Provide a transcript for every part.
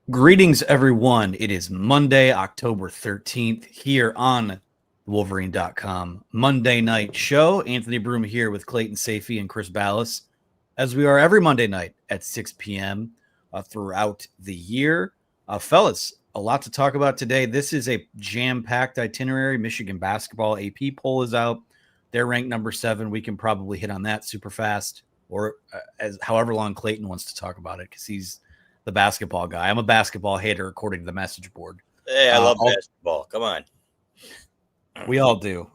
Greetings, everyone. It is Monday, October 13th, here on Wolverine.com Monday night show. Anthony Broom here with Clayton Safey and Chris Ballas, as we are every Monday night at 6 p.m. Throughout the year. Fellas, a lot to talk about today. This is a jam-packed itinerary. Michigan basketball AP poll is out. They're ranked number 7. We can probably hit on that super fast, or as however long Clayton wants to talk about it, because he's the basketball guy. I'm a basketball hater, according to the message board. Hey, I love basketball. Come on. We all do.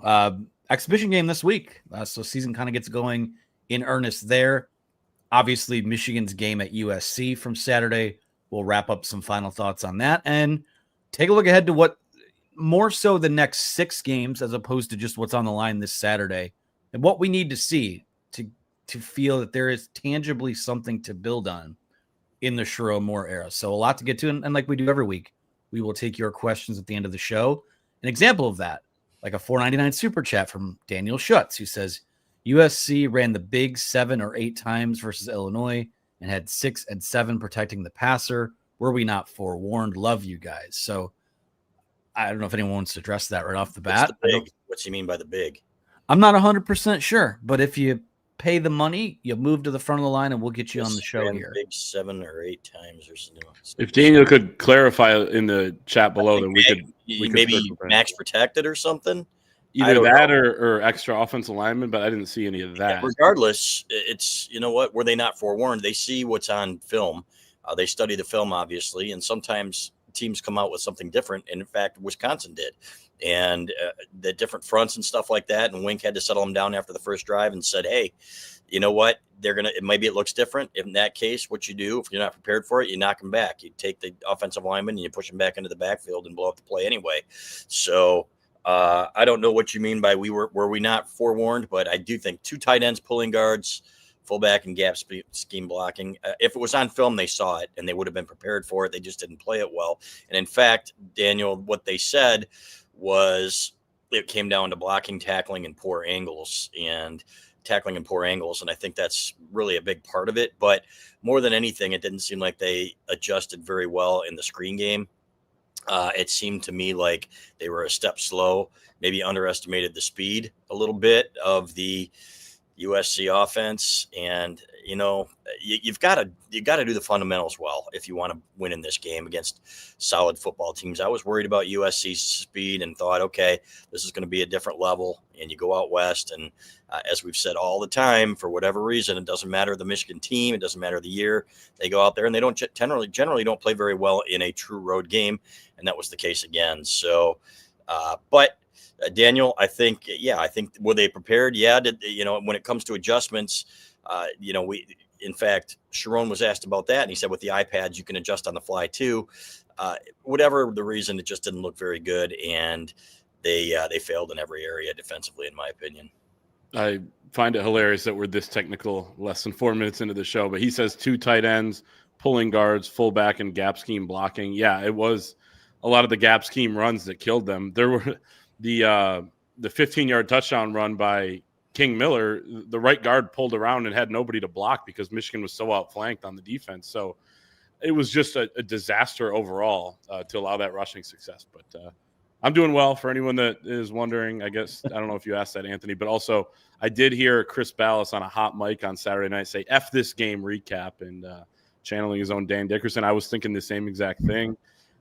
Exhibition game this week. So season kind of gets going in earnest there. Obviously, Michigan's game at USC from Saturday. We'll wrap up some final thoughts on that and take a look ahead to what more so the next 6 games, as opposed to just what's on the line this Saturday, and what we need to see to feel that there is tangibly something to build on in the Sherrone Moore era. So a lot to get to. And like we do every week, we will take your questions at the end of the show. An example of that, like a $4.99 super chat from Daniel Schutz, who says USC ran the big 7 or 8 times versus Illinois and had 6 and 7 protecting the passer. Were we not forewarned? Love you guys. So I don't know if anyone wants to address that right off the bat. What's he mean by the big? I'm not 100% sure, but if you pay the money, you move to the front of the line, and we'll get you on the show here. Big 7 or 8 times or something. If Daniel could clarify in the chat below, then we could maybe max protected or something. Either that or extra offensive lineman, but I didn't see any of that. Yeah, regardless, it's, you know what, were they not forewarned? They see what's on film. They study the film, obviously, and sometimes teams come out with something different. And in fact, Wisconsin did. And the different fronts and stuff like that. And Wink had to settle them down after the first drive and said, hey, you know what? Maybe it looks different. In that case, what you do, if you're not prepared for it, you knock them back. You take the offensive lineman and you push them back into the backfield and blow up the play anyway. So I don't know what you mean by were we not forewarned, but I do think 2 tight ends, pulling guards, fullback, and gap scheme blocking. If it was on film, they saw it and they would have been prepared for it. They just didn't play it well. And in fact, Daniel, what they said was it came down to blocking, tackling, and poor angles. And I think that's really a big part of it. But more than anything, it didn't seem like they adjusted very well in the screen game. It seemed to me like they were a step slow, maybe underestimated the speed a little bit of the USC offense. And, you know, you've got to do the fundamentals well if you want to win in this game against solid football teams. I was worried about USC's speed and thought, okay, this is going to be a different level. And you go out west, and as we've said all the time, for whatever reason, it doesn't matter the Michigan team, it doesn't matter the year. They go out there and they don't generally don't play very well in a true road game, and that was the case again. So, but Daniel, I think were they prepared? Yeah. When it comes to adjustments, in fact, Sherrone was asked about that, and he said with the iPads, you can adjust on the fly too. Whatever the reason, it just didn't look very good, and they failed in every area defensively, in my opinion. I find it hilarious that we're this technical less than 4 minutes into the show, but he says 2 tight ends, pulling guards, fullback, and gap scheme blocking. Yeah, it was a lot of the gap scheme runs that killed them. There were the 15-yard touchdown run by King Miller. The right guard pulled around and had nobody to block because Michigan was so outflanked on the defense. So it was just a disaster overall to allow that rushing success. But I'm doing well. For anyone that is wondering, I guess, I don't know if you asked that, Anthony, but also I did hear Chris Ballas on a hot mic on Saturday night say F this game recap and channeling his own Dan Dickerson. I was thinking the same exact thing.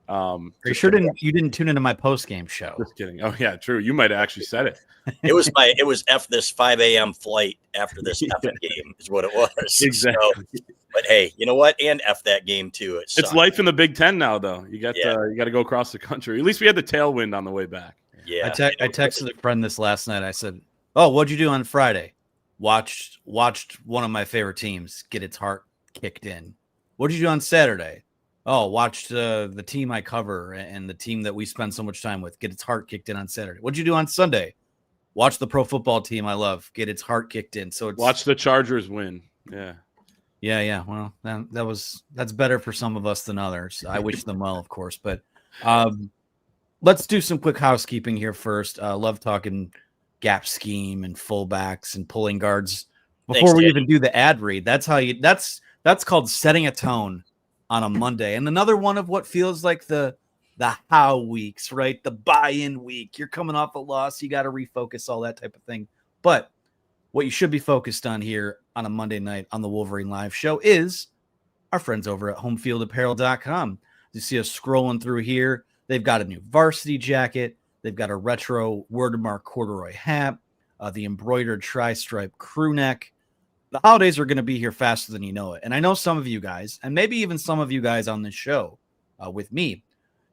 You sure you didn't tune into my post game show? Just kidding. Oh yeah, true. You might have actually said it. It was F this 5 a.m. flight after this game is what it was. Exactly. So, but hey, you know what? And F that game too. It's life in the Big Ten now, though. You got to go across the country. At least we had the tailwind on the way back. Yeah. I texted a friend this last night. I said, "Oh, what'd you do on Friday?" Watched one of my favorite teams get its heart kicked in. What did you do on Saturday? Oh, watched the team I cover and the team that we spend so much time with get its heart kicked in on Saturday. What'd you do on Sunday? Watch the pro football team I love get its heart kicked in. So watch the Chargers win. Yeah. Well, that's better for some of us than others. I wish them well, of course. But let's do some quick housekeeping here first. Love talking gap scheme and fullbacks and pulling guards before we even do the ad read. That's called setting a tone on a Monday. And another one of what feels like the how weeks, right? The buy-in week. You're coming off a loss. You got to refocus, all that type of thing. But what you should be focused on here on a Monday night on the Wolverine Live show is our friends over at HomefieldApparel.com. You see us scrolling through here. They've got a new varsity jacket. They've got a retro Wordmark corduroy hat, the embroidered tri-stripe crew neck. The holidays are going to be here faster than you know it. And I know some of you guys, and maybe even some of you guys on this show with me,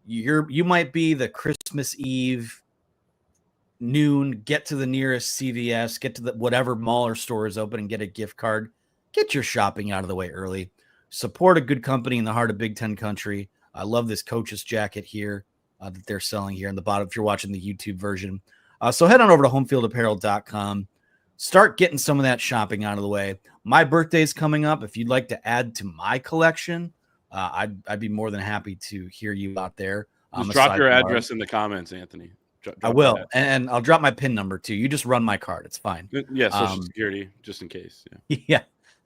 you might be the Christmas Eve noon, get to the nearest CVS, get to the whatever mall or store is open and get a gift card. Get your shopping out of the way early. Support a good company in the heart of Big Ten country. I love this coach's jacket here that they're selling here in the bottom if you're watching the YouTube version. So head on over to HomefieldApparel.com. Start getting some of that shopping out of the way. My birthday's coming up. If you'd like to add to my collection, I'd be more than happy to hear you out there. Just drop your address in the comments, Anthony. I will, and I'll drop my PIN number too. You just run my card; it's fine. Yeah, Social Security, just in case. Yeah. Yeah,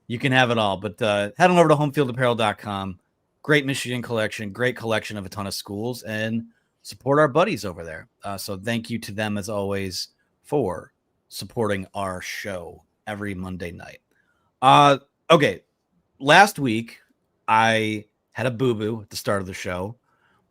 you can have it all. But head on over to HomefieldApparel.com. Great Michigan collection, great collection of a ton of schools, and support our buddies over there. So thank you to them as always for supporting our show every Monday night. Okay, last week I had a boo-boo at the start of the show,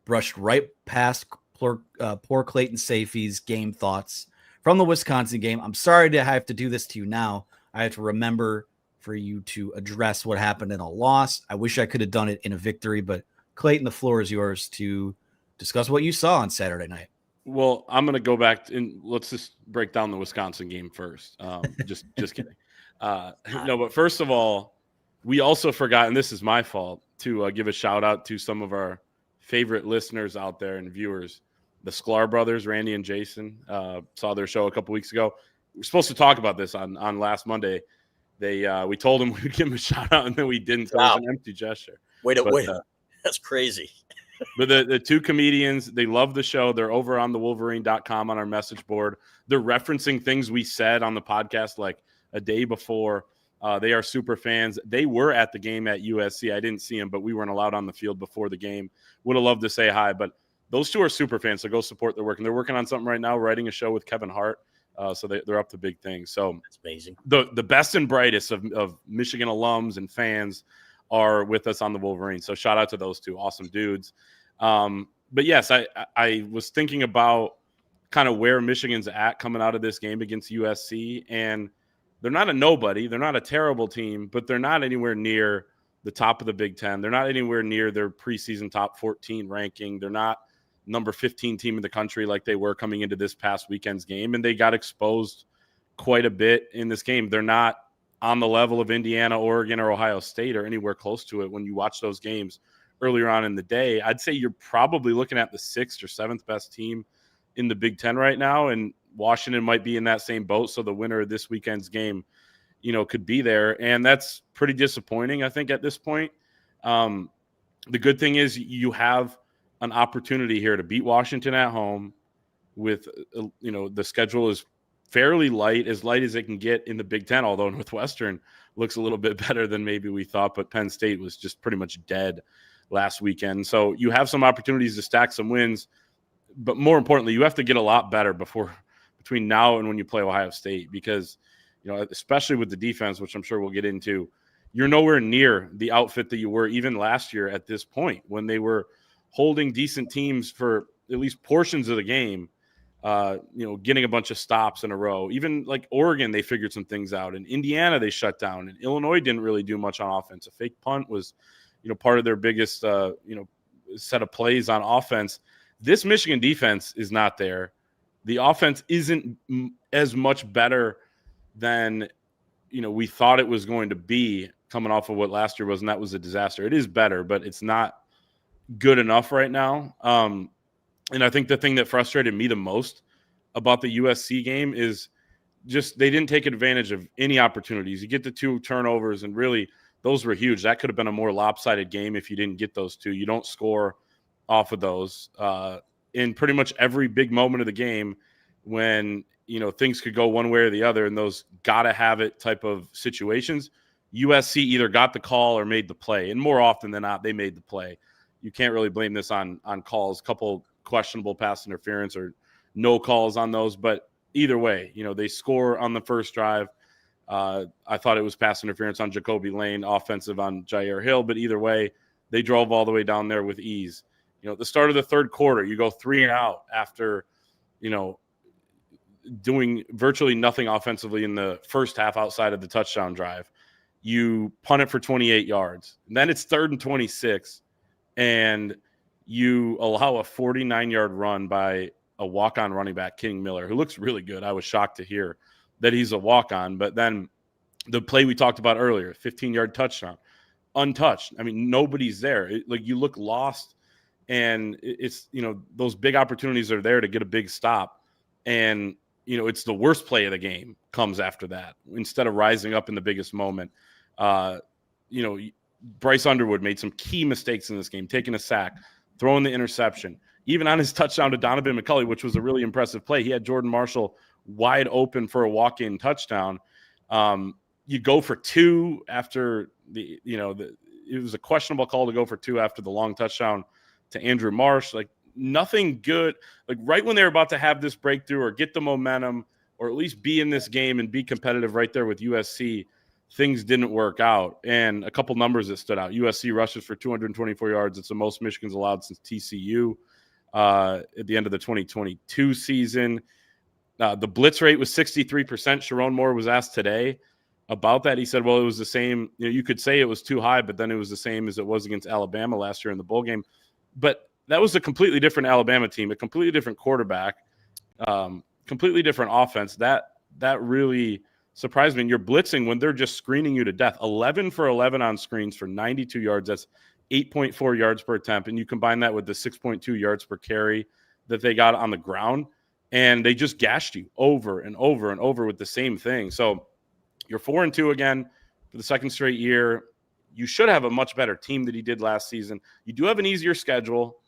brushed right past poor Clayton Safey's game thoughts from the Wisconsin game. I'm sorry to have to do this to you now. I have to remember for you to address what happened in a loss. I wish I could have done it in a victory, but Clayton, the floor is yours to discuss what you saw on Saturday night. Well, I'm going to go back and let's just break down the Wisconsin game first. Just kidding. No, but first of all, we also forgot, and this is my fault, to give a shout out to some of our favorite listeners out there and viewers. The Sklar brothers, Randy and Jason, saw their show a couple weeks ago. We were supposed to talk about this on last Monday. We told them we'd give them a shout out, and then we didn't. So it was an empty gesture. Wait, that's crazy. But the two comedians, they love the show. They're over on thewolverine.com on our message board. They're referencing things we said on the podcast like a day before. They are super fans. They were at the game at USC. I didn't see them, but we weren't allowed on the field before the game. Would have loved to say hi, but those two are super fans, so go support their work. And they're working on something right now, writing a show with Kevin Hart. So they're up to big things. So that's amazing. The best and brightest of Michigan alums and fans are with us on the Wolverine. So shout out to those two awesome dudes. But yes, I was thinking about kind of where Michigan's at coming out of this game against USC, and they're not a nobody. They're not a terrible team, but they're not anywhere near the top of the Big Ten. They're not anywhere near their preseason top 14 ranking. They're not number 15 team in the country like they were coming into this past weekend's game, and they got exposed quite a bit in this game. They're not on the level of Indiana, Oregon, or Ohio State or anywhere close to it when you watch those games earlier on in the day. I'd say you're probably looking at the 6th or 7th best team in the Big Ten right now, and Washington might be in that same boat. So the winner of this weekend's game, could be there. And that's pretty disappointing, I think, at this point. The good thing is you have an opportunity here to beat Washington at home with, the schedule is fairly light as it can get in the Big Ten, although Northwestern looks a little bit better than maybe we thought, but Penn State was just pretty much dead last weekend. So you have some opportunities to stack some wins, but more importantly, you have to get a lot better between now and when you play Ohio State, because, especially with the defense, which I'm sure we'll get into, you're nowhere near the outfit that you were even last year at this point when they were holding decent teams for at least portions of the game, getting a bunch of stops in a row. Even like Oregon, they figured some things out. And Indiana, they shut down. And Illinois didn't really do much on offense. A fake punt was, part of their biggest, set of plays on offense. This Michigan defense is not there. The offense isn't as much better than, we thought it was going to be coming off of what last year was, and that was a disaster. It is better, but it's not good enough right now. And I think the thing that frustrated me the most about the USC game is just they didn't take advantage of any opportunities. You get the 2 turnovers, and really those were huge. That could have been a more lopsided game if you didn't get those 2. You don't score off of those. In pretty much every big moment of the game when, things could go one way or the other, and those gotta have it type of situations, USC either got the call or made the play, and more often than not, they made the play. You can't really blame this on calls. Couple questionable pass interference or no calls on those, but either way, they score on the first drive. I thought it was pass interference on Jacoby Lane, offensive on Jair Hill, but either way, they drove all the way down there with ease. At the start of the third quarter, you go 3 and out after, doing virtually nothing offensively in the first half outside of the touchdown drive. You punt it for 28 yards. And then it's 3rd and 26, and you allow a 49-yard run by a walk-on running back, King Miller, who looks really good. I was shocked to hear that he's a walk-on. But then the play we talked about earlier, 15-yard touchdown, untouched. I mean, nobody's there. You look lost, and it's, those big opportunities are there to get a big stop. And, it's the worst play of the game comes after that. Instead of rising up in the biggest moment, Bryce Underwood made some key mistakes in this game, taking a sack, throwing the interception. Even on his touchdown to Donovan McCulley, which was a really impressive play, he had Jordan Marshall wide open for a walk-in touchdown. You go for 2 after it was a questionable call to go for 2 after the long touchdown to Andrew Marsh. Nothing good. Right when they were about to have this breakthrough or get the momentum or at least be in this game and be competitive right there with USC, things didn't work out. And a couple numbers that stood out. USC rushes for 224 yards. It's the most Michigan's allowed since TCU at the end of the 2022 season. The blitz rate was 63%. Sherrone Moore was asked today about that. He said, well, it was the same. You could say it was too high, but then it was the same as it was against Alabama last year in the bowl game. But that was a completely different Alabama team, a completely different quarterback, completely different offense. That really surprised me. And you're blitzing when they're just screening you to death. 11 for 11 on screens for 92 yards. That's 8.4 yards per attempt. And you combine that with the 6.2 yards per carry that they got on the ground, and they just gashed you over and over and over with the same thing. So you're 4-2 again for the second straight year. You should have a much better team than you did last season. You do have an easier schedule.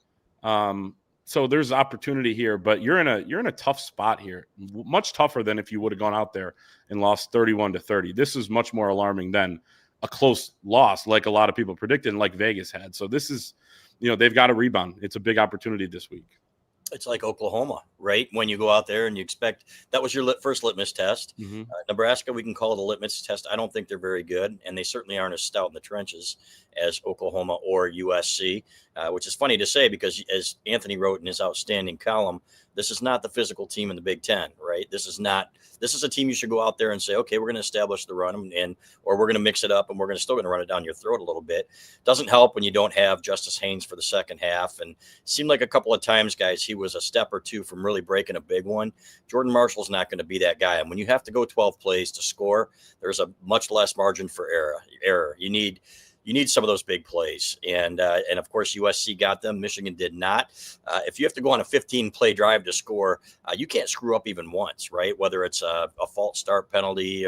So there's opportunity here, but you're in a tough spot here, much tougher than if you would have gone out there and lost 31-30. This is much more alarming than a close loss, like a lot of people predicted and like Vegas had. So this is, they've got to rebound. It's a big opportunity this week. It's like Oklahoma, right? When you go out there and you expect that was your first litmus test. Mm-hmm. Nebraska, we can call it a litmus test. I don't think they're very good, and they certainly aren't as stout in the trenches as Oklahoma or USC, which is funny to say because, as Anthony wrote in his outstanding column, this is not the physical team in the Big Ten, right? This is a team you should go out there and say, okay, we're going to establish the run or we're going to mix it up and we're still going to run it down your throat a little bit. Doesn't help when you don't have Justice Haynes for the second half. And it seemed like a couple of times, guys, he was a step or two from really breaking a big one. Jordan Marshall's not going to be that guy. And when you have to go 12 plays to score, there's a much less margin for error. You need some of those big plays. And of course, USC got them. Michigan did not. If you have to go on a 15-play drive to score, you can't screw up even once, right? Whether it's a false start penalty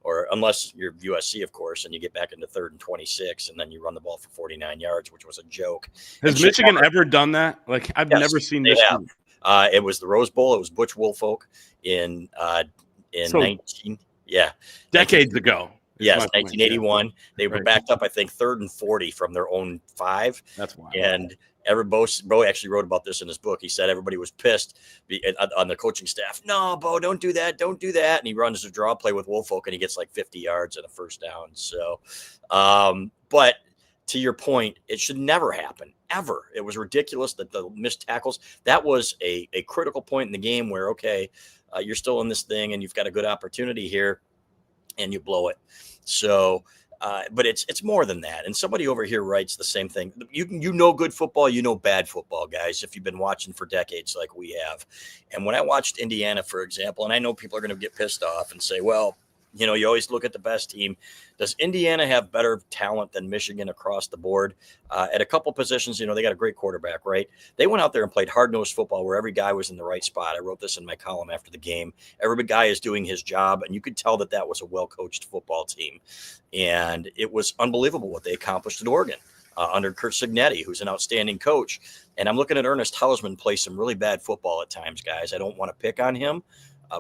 or unless you're USC, of course, and you get back into 3rd and 26, and then you run the ball for 49 yards, which was a joke. Has Michigan ever done that? I've never seen this. It was the Rose Bowl. It was Butch Woolfolk in 19. Yeah. Decades ago. Yes, 1981. They were backed up, I think, 3rd and 40 from their own 5. That's wild. And Bo actually wrote about this in his book. He said everybody was pissed on the coaching staff. No, Bo, don't do that. Don't do that. And he runs a draw play with Woolfolk, and he gets 50 yards and a first down. So, but to your point, it should never happen, ever. It was ridiculous that the missed tackles. That was a critical point in the game where, okay, you're still in this thing, and you've got a good opportunity here, and you blow it. So, but it's more than that. And somebody over here writes the same thing. You know good football, you know bad football, guys, if you've been watching for decades like we have. And when I watched Indiana, for example, and I know people are going to get pissed off and say, well, you always look at the best team. Does Indiana have better talent than Michigan across the board? At a couple positions, they got a great quarterback, right? They went out there and played hard-nosed football where every guy was in the right spot. I wrote this in my column after the game. Every guy is doing his job, and you could tell that was a well-coached football team. And it was unbelievable what they accomplished at Oregon under Kurt Signetti, who's an outstanding coach. And I'm looking at Ernest Hausmann play some really bad football at times, guys. I don't want to pick on him,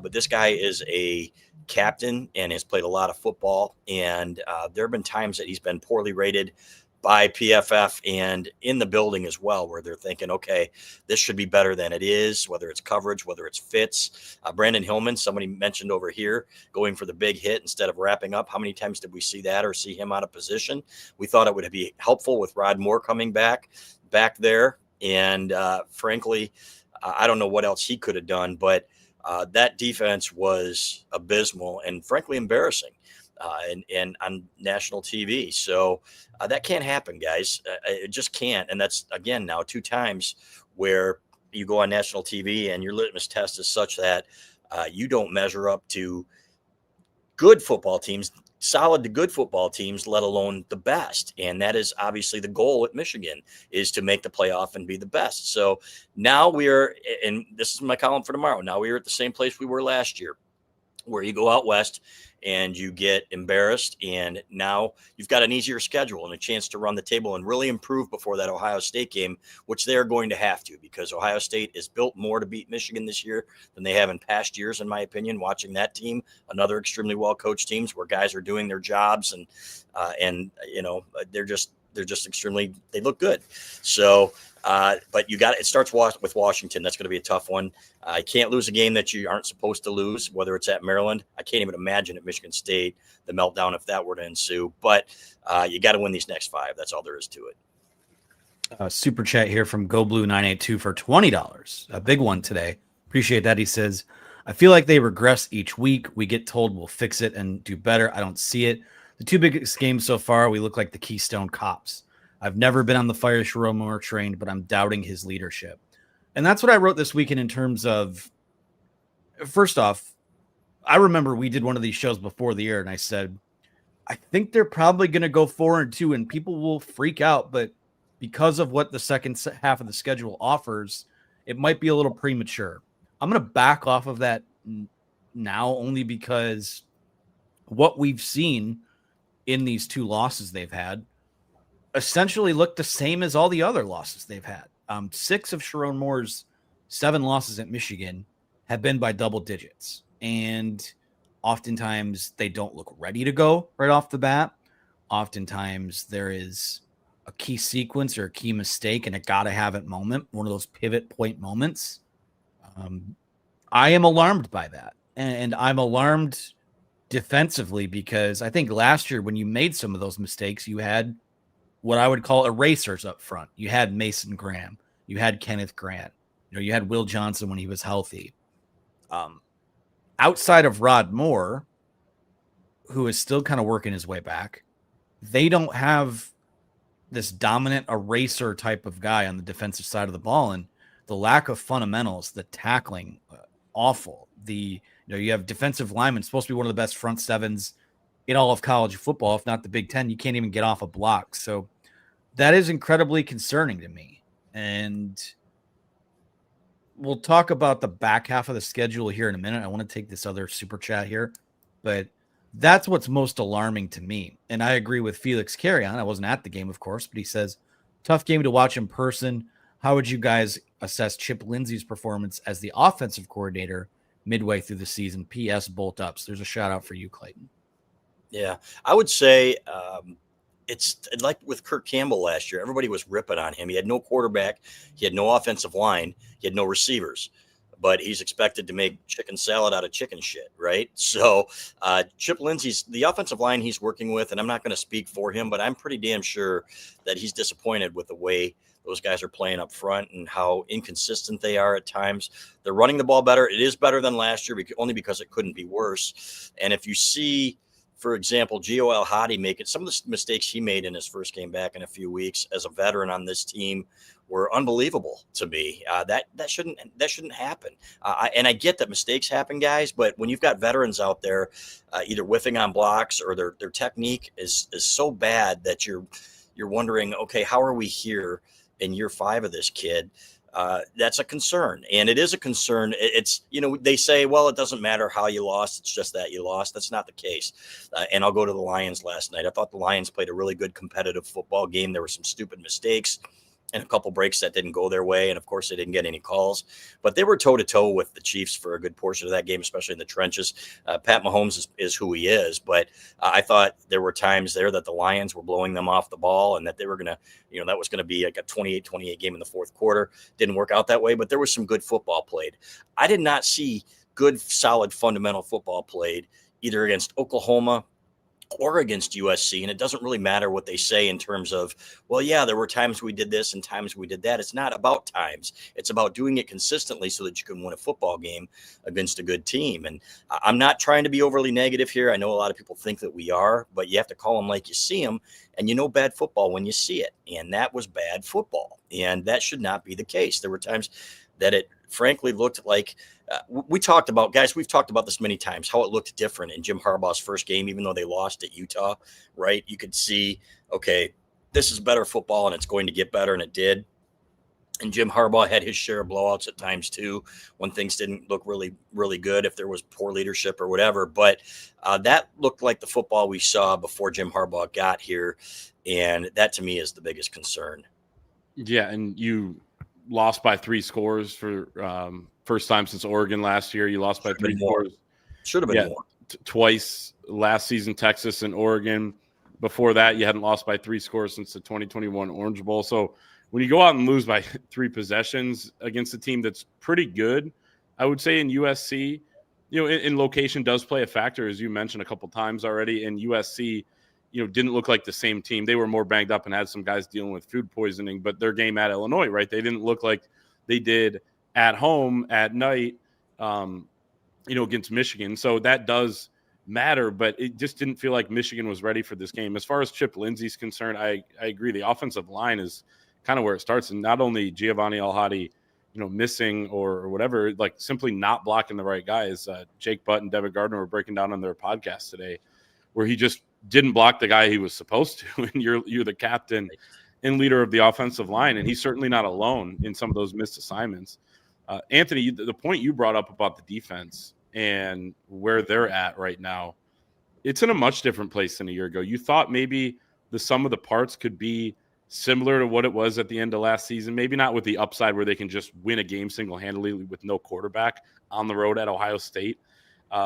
but this guy is a captain and has played a lot of football. And there have been times that he's been poorly rated by PFF and in the building as well, where they're thinking, okay, this should be better than it is, whether it's coverage, whether it's fits. Brandon Hillman, somebody mentioned over here, going for the big hit instead of wrapping up. How many times did we see that or see him out of position? We thought it would be helpful with Rod Moore coming back there. And frankly, I don't know what else he could have done, but that defense was abysmal and frankly embarrassing. And on national TV. So that can't happen, guys. It just can't. And that's, again, now 2 times where you go on national TV and your litmus test is such that you don't measure up to good football teams, solid to good football teams, let alone the best. And that is obviously the goal at Michigan, is to make the playoff and be the best. So now we're, and this is my column for tomorrow, now we are at the same place we were last year, where you go out west and you get embarrassed, and now you've got an easier schedule and a chance to run the table and really improve before that Ohio State game, which they're going to have to, because Ohio State is built more to beat Michigan this year than they have in past years, in my opinion. Watching that team, another extremely well-coached teams where guys are doing their jobs and you know, they're just extremely, they look good. So, but it starts with Washington. That's going to be a tough one. I can't lose a game that you aren't supposed to lose, whether it's at Maryland. I can't even imagine at Michigan State, the meltdown if that were to ensue. But you got to win these next 5. That's all there is to it. Super chat here from GoBlue982 for $20. A big one today. Appreciate that. He says, I feel like they regress each week. We get told we'll fix it and do better. I don't see it. The 2 biggest games so far, we look like the Keystone Cops. I've never been on the fire Sherrone Moore train, but I'm doubting his leadership. And that's what I wrote this weekend in terms of, first off, I remember we did one of these shows before the year, and I said, I think they're probably going to go 4-2, and people will freak out. But because of what the second half of the schedule offers, it might be a little premature. I'm going to back off of that now, only because what we've seen in these 2 losses they've had essentially look the same as all the other losses they've had. 6 of Sherrone Moore's 7 losses at Michigan have been by double digits. And oftentimes they don't look ready to go right off the bat. Oftentimes there is a key sequence or a key mistake and a gotta have it moment, one of those pivot point moments. I am alarmed by that. And I'm alarmed defensively because I think last year when you made some of those mistakes, you had what I would call erasers up front. You had Mason Graham, you had Kenneth Grant, you had Will Johnson when he was healthy. Outside of Rod Moore, who is still kind of working his way back, they don't have this dominant eraser type of guy on the defensive side of the ball. And the lack of fundamentals, the tackling, awful. You have defensive linemen, supposed to be one of the best front sevens in all of college football, if not the Big Ten. You can't even get off a block. So that is incredibly concerning to me. And we'll talk about the back half of the schedule here in a minute. I want to take this other super chat here, but that's what's most alarming to me. And I agree with Felix Carrion. I wasn't at the game, of course, but he says, tough game to watch in person. How would you guys assess Chip Lindsey's performance as the offensive coordinator midway through the season? P.S. Bolt ups. There's a shout out for you, Clayton. Yeah, I would say it's like with Kirk Campbell last year. Everybody was ripping on him. He had no quarterback. He had no offensive line. He had no receivers. But he's expected to make chicken salad out of chicken shit, right? So Chip Lindsey's the offensive line he's working with, and I'm not going to speak for him, but I'm pretty damn sure that he's disappointed with the way those guys are playing up front and how inconsistent they are at times. They're running the ball better. It is better than last year, only because it couldn't be worse. And if you see, for example, Gio El-Hadi make it, some of the mistakes he made in his first game back in a few weeks as a veteran on this team were unbelievable to me. That shouldn't happen. And I get that mistakes happen, guys, but when you've got veterans out there, either whiffing on blocks or their technique is so bad that you're wondering, okay, how are we here in year 5 of this kid? That's a concern. And it is a concern. It's, they say, well, it doesn't matter how you lost. It's just that you lost. That's not the case. And I'll go to the Lions last night. I thought the Lions played a really good competitive football game. There were some stupid mistakes. and a couple breaks that didn't go their way. And of course, they didn't get any calls, but they were toe to toe with the Chiefs for a good portion of that game, especially in the trenches. Pat Mahomes is who he is, but I thought there were times there that the Lions were blowing them off the ball and that they were going to, that was going to be like a 28-28 game in the fourth quarter. Didn't work out that way, but there was some good football played. I did not see good, solid, fundamental football played either against Oklahoma or against USC. And it doesn't really matter what they say in terms of, well, yeah, there were times we did this and times we did that. It's not about times. It's about doing it consistently so that you can win a football game against a good team. And I'm not trying to be overly negative here. I know a lot of people think that we are, but you have to call them like you see them. And bad football when you see it. And that was bad football. And that should not be the case. There were times that it frankly looked like we've talked about this many times, how it looked different in Jim Harbaugh's first game, even though they lost at Utah, right? You could see, okay, this is better football and it's going to get better. And it did. And Jim Harbaugh had his share of blowouts at times too, when things didn't look really, really good, if there was poor leadership or whatever. But that looked like the football we saw before Jim Harbaugh got here. And that to me is the biggest concern. Yeah. And you lost by 3 scores for first time since Oregon last year. You lost by 3 scores. Should have been more. Twice last season, Texas and Oregon. Before that, you hadn't lost by 3 scores since the 2021 Orange Bowl. So when you go out and lose by 3 possessions against a team that's pretty good, I would say in USC, in location does play a factor, as you mentioned a couple times already. In USC, didn't look like the same team. They were more banged up and had some guys dealing with food poisoning, but their game at Illinois, right? They didn't look like they did at home at night, against Michigan. So that does matter, but it just didn't feel like Michigan was ready for this game. As far as Chip Lindsey's concerned, I agree. The offensive line is kind of where it starts. And not only Giovanni Alhadi, missing or whatever, like simply not blocking the right guys. Jake Butt and Devin Gardner were breaking down on their podcast today where he just didn't block the guy he was supposed to. And you're the captain and leader of the offensive line. And he's certainly not alone in some of those missed assignments. Anthony, the point you brought up about the defense and where they're at right now, it's in a much different place than a year ago. You thought maybe the sum of the parts could be similar to what it was at the end of last season, maybe not with the upside where they can just win a game single-handedly with no quarterback on the road at Ohio State,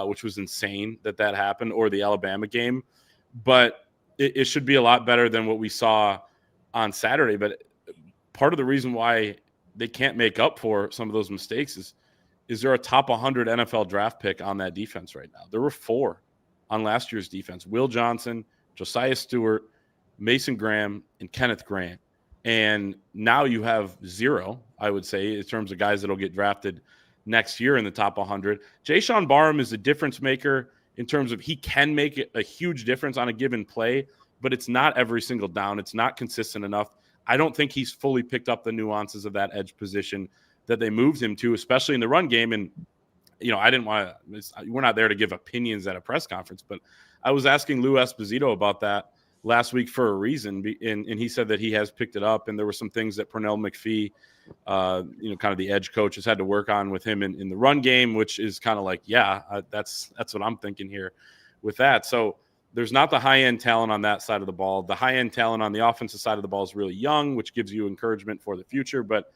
which was insane that happened, or the Alabama game. But it should be a lot better than what we saw on Saturday. But part of the reason why they can't make up for some of those mistakes is there a top 100 NFL draft pick on that defense right now? There were 4 on last year's defense: Will Johnson, Josiah Stewart, Mason Graham, and Kenneth Grant. And now you have 0, I would say, in terms of guys that will get drafted next year in the top 100. Jayshon Barham is a difference maker in terms of he can make a huge difference on a given play, but it's not every single down. It's not consistent enough. I don't think he's fully picked up the nuances of that edge position that they moved him to, especially in the run game. And, I didn't want to – we're not there to give opinions at a press conference, but I was asking Lou Esposito about that last week for a reason, and he said that he has picked it up, and there were some things that Pernell McPhee, kind of the edge coach, has had to work on with him in the run game, which is kind of like, that's what I'm thinking here with that. So there's not the high-end talent on that side of the ball. The high-end talent on the offensive side of the ball is really young, which gives you encouragement for the future. But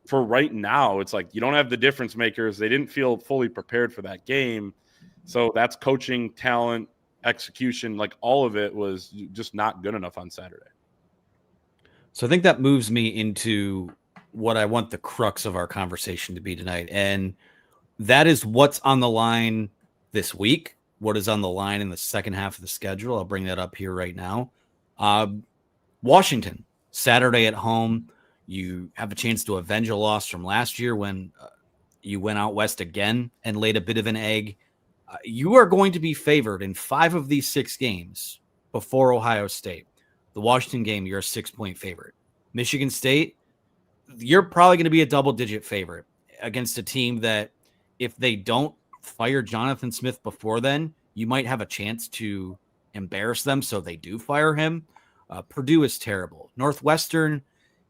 for right now, it's like you don't have the difference makers. They didn't feel fully prepared for that game. So that's coaching, talent, execution, like all of it was just not good enough on Saturday. So I think that moves me into what I want the crux of our conversation to be tonight. And that is what's on the line this week, what is on the line in the second half of the schedule. I'll bring that up here right now. Washington, Saturday at home. You have a chance to avenge a loss from last year when you went out west again and laid a bit of an egg. You are going to be favored in 5 of these 6 games before Ohio State. The Washington game, you're a 6-point favorite. Michigan State, you're probably going to be a double-digit favorite against a team that if they don't fire Jonathan Smith before then, you might have a chance to embarrass them, so they do fire him. Purdue is terrible. Northwestern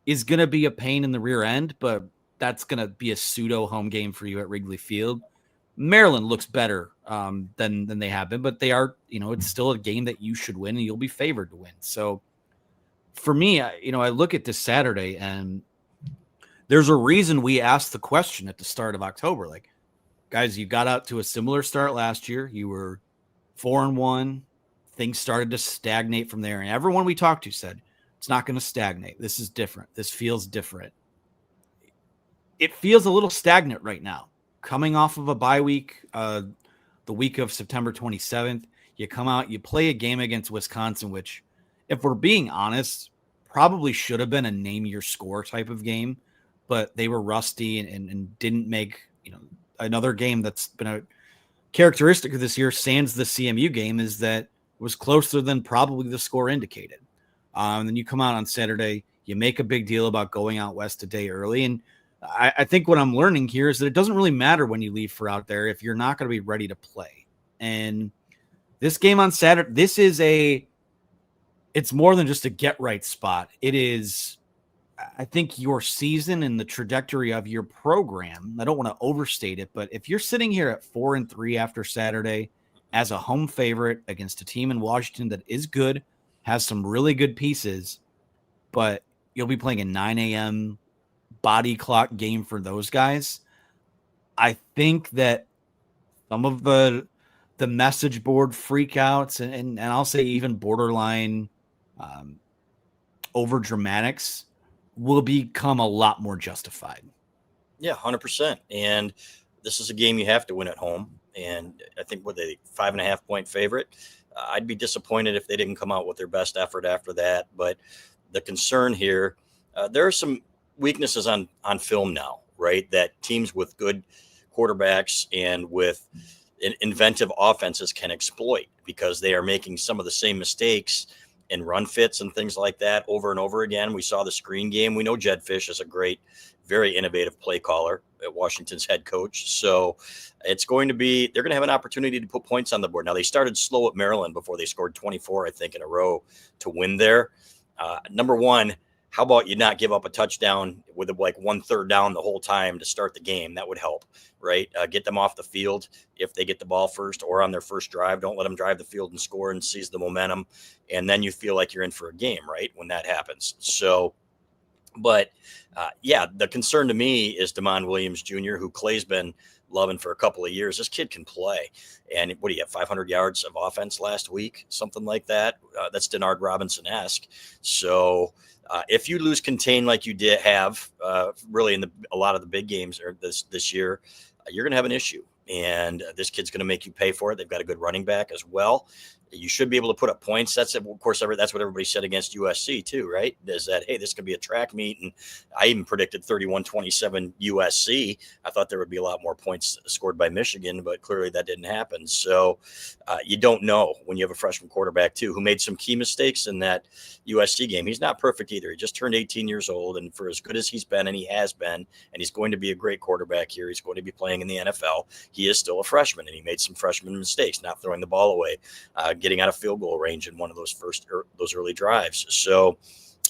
is going to be a pain in the rear end, but that's going to be a pseudo home game for you at Wrigley Field. Maryland looks better than they have been, but they are, it's still a game that you should win and you'll be favored to win. So for me, I look at this Saturday, and there's a reason we asked the question at the start of October. Like, guys, you got out to a similar start last year. You were 4-1. Things started to stagnate from there. And everyone we talked to said, it's not going to stagnate. This is different. This feels different. It feels a little stagnant right now. Coming off of a bye week, the week of September 27th, you come out, you play a game against Wisconsin, which, if we're being honest, probably should have been a name your score type of game, but they were rusty and didn't make, another game that's been a characteristic of this year, sans the CMU game, is that it was closer than probably the score indicated. And then you come out on Saturday, you make a big deal about going out west a day early. And I think what I'm learning here is that it doesn't really matter when you leave for out there if you're not going to be ready to play. And this game on Saturday, it's more than just a get right spot. It is, I think, your season and the trajectory of your program. I don't want to overstate it, but if you're sitting here at 4-3 after Saturday as a home favorite against a team in Washington that is good, has some really good pieces, but you'll be playing a 9 a.m. body clock game for those guys, I think that some of the message board freakouts and I'll say even borderline over dramatics will become a lot more justified. Yeah, 100%. And this is a game you have to win at home. And I think what they 5.5 point favorite. I'd be disappointed if they didn't come out with their best effort after that. But the concern here, there are some weaknesses on film now, right? That teams with good quarterbacks and with inventive offenses can exploit, because they are making some of the same mistakes in run fits and things like that over and over again. We saw the screen game. We know Jed Fish is a great, very innovative play caller at Washington's head coach. So they're going to have an opportunity to put points on the board. Now, they started slow at Maryland before they scored 24, I think, in a row to win there. Number one, how about you not give up a touchdown with like 1/3 down the whole time to start the game? That would help, right? Get them off the field if they get the ball first or on their first drive. Don't let them drive the field and score and seize the momentum. And then you feel like you're in for a game, right, when that happens. So, but the concern to me is Damon Williams Jr., who Clay's been loving for a couple of years. This kid can play. And what do you have, 500 yards of offense last week? Something like that. That's Denard Robinson-esque. So if you lose contain like you did have really in a lot of the big games this year, you're going to have an issue. And this kid's going to make you pay for it. They've got a good running back as well. You should be able to put up points. That's, of course, that's what everybody said against USC too, right? Is that, hey, this could be a track meet. And I even predicted 31-27 USC. I thought there would be a lot more points scored by Michigan, but clearly that didn't happen. So you don't know when you have a freshman quarterback too, who made some key mistakes in that USC game. He's not perfect either. He just turned 18 years old. And for as good as he's been, and he has been, and he's going to be a great quarterback here, he's going to be playing in the NFL. He is still a freshman, and he made some freshman mistakes, not throwing the ball away, getting out of field goal range in one of those early drives. So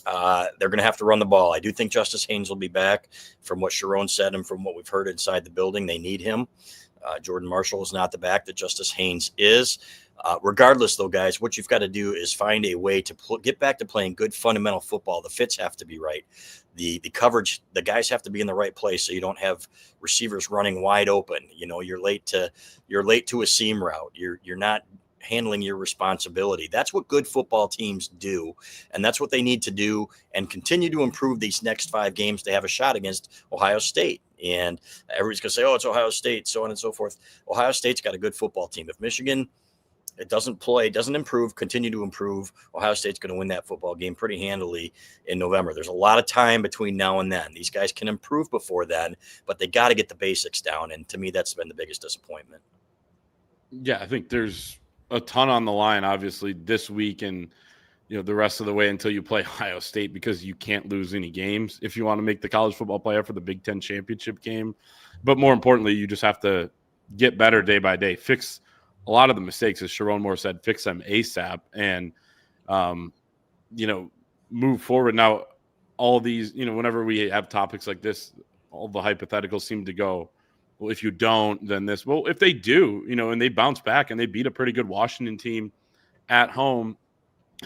they're going to have to run the ball. I do think Justice Haynes will be back. From what Sherrone said and from what we've heard inside the building, they need him. Jordan Marshall is not the back that Justice Haynes is. Regardless, though, guys, what you've got to do is find a way to get back to playing good fundamental football. The fits have to be right. The coverage, the guys have to be in the right place, so you don't have receivers running wide open. You're late to a seam route. You're not handling your responsibility. That's what good football teams do, and that's what they need to do and continue to improve these next 5 games to have a shot against Ohio State. And everybody's going to say, oh, it's Ohio State, so on and so forth. Ohio State's got a good football team. If Michigan doesn't improve, continue to improve, Ohio State's going to win that football game pretty handily in November. There's a lot of time between now and then. These guys can improve before then, but they got to get the basics down. And to me, that's been the biggest disappointment. Yeah, I think there's a ton on the line, obviously, this week and the rest of the way until you play Ohio State, because you can't lose any games if you want to make the college football playoff for the Big Ten championship game. But more importantly, you just have to get better day by day, fix a lot of the mistakes, as Sherrone Moore said, fix them ASAP, and move forward. Now, all these, whenever we have topics like this, all the hypotheticals seem to go, well, if you don't, then this. Well, if they do, and they bounce back and they beat a pretty good Washington team at home,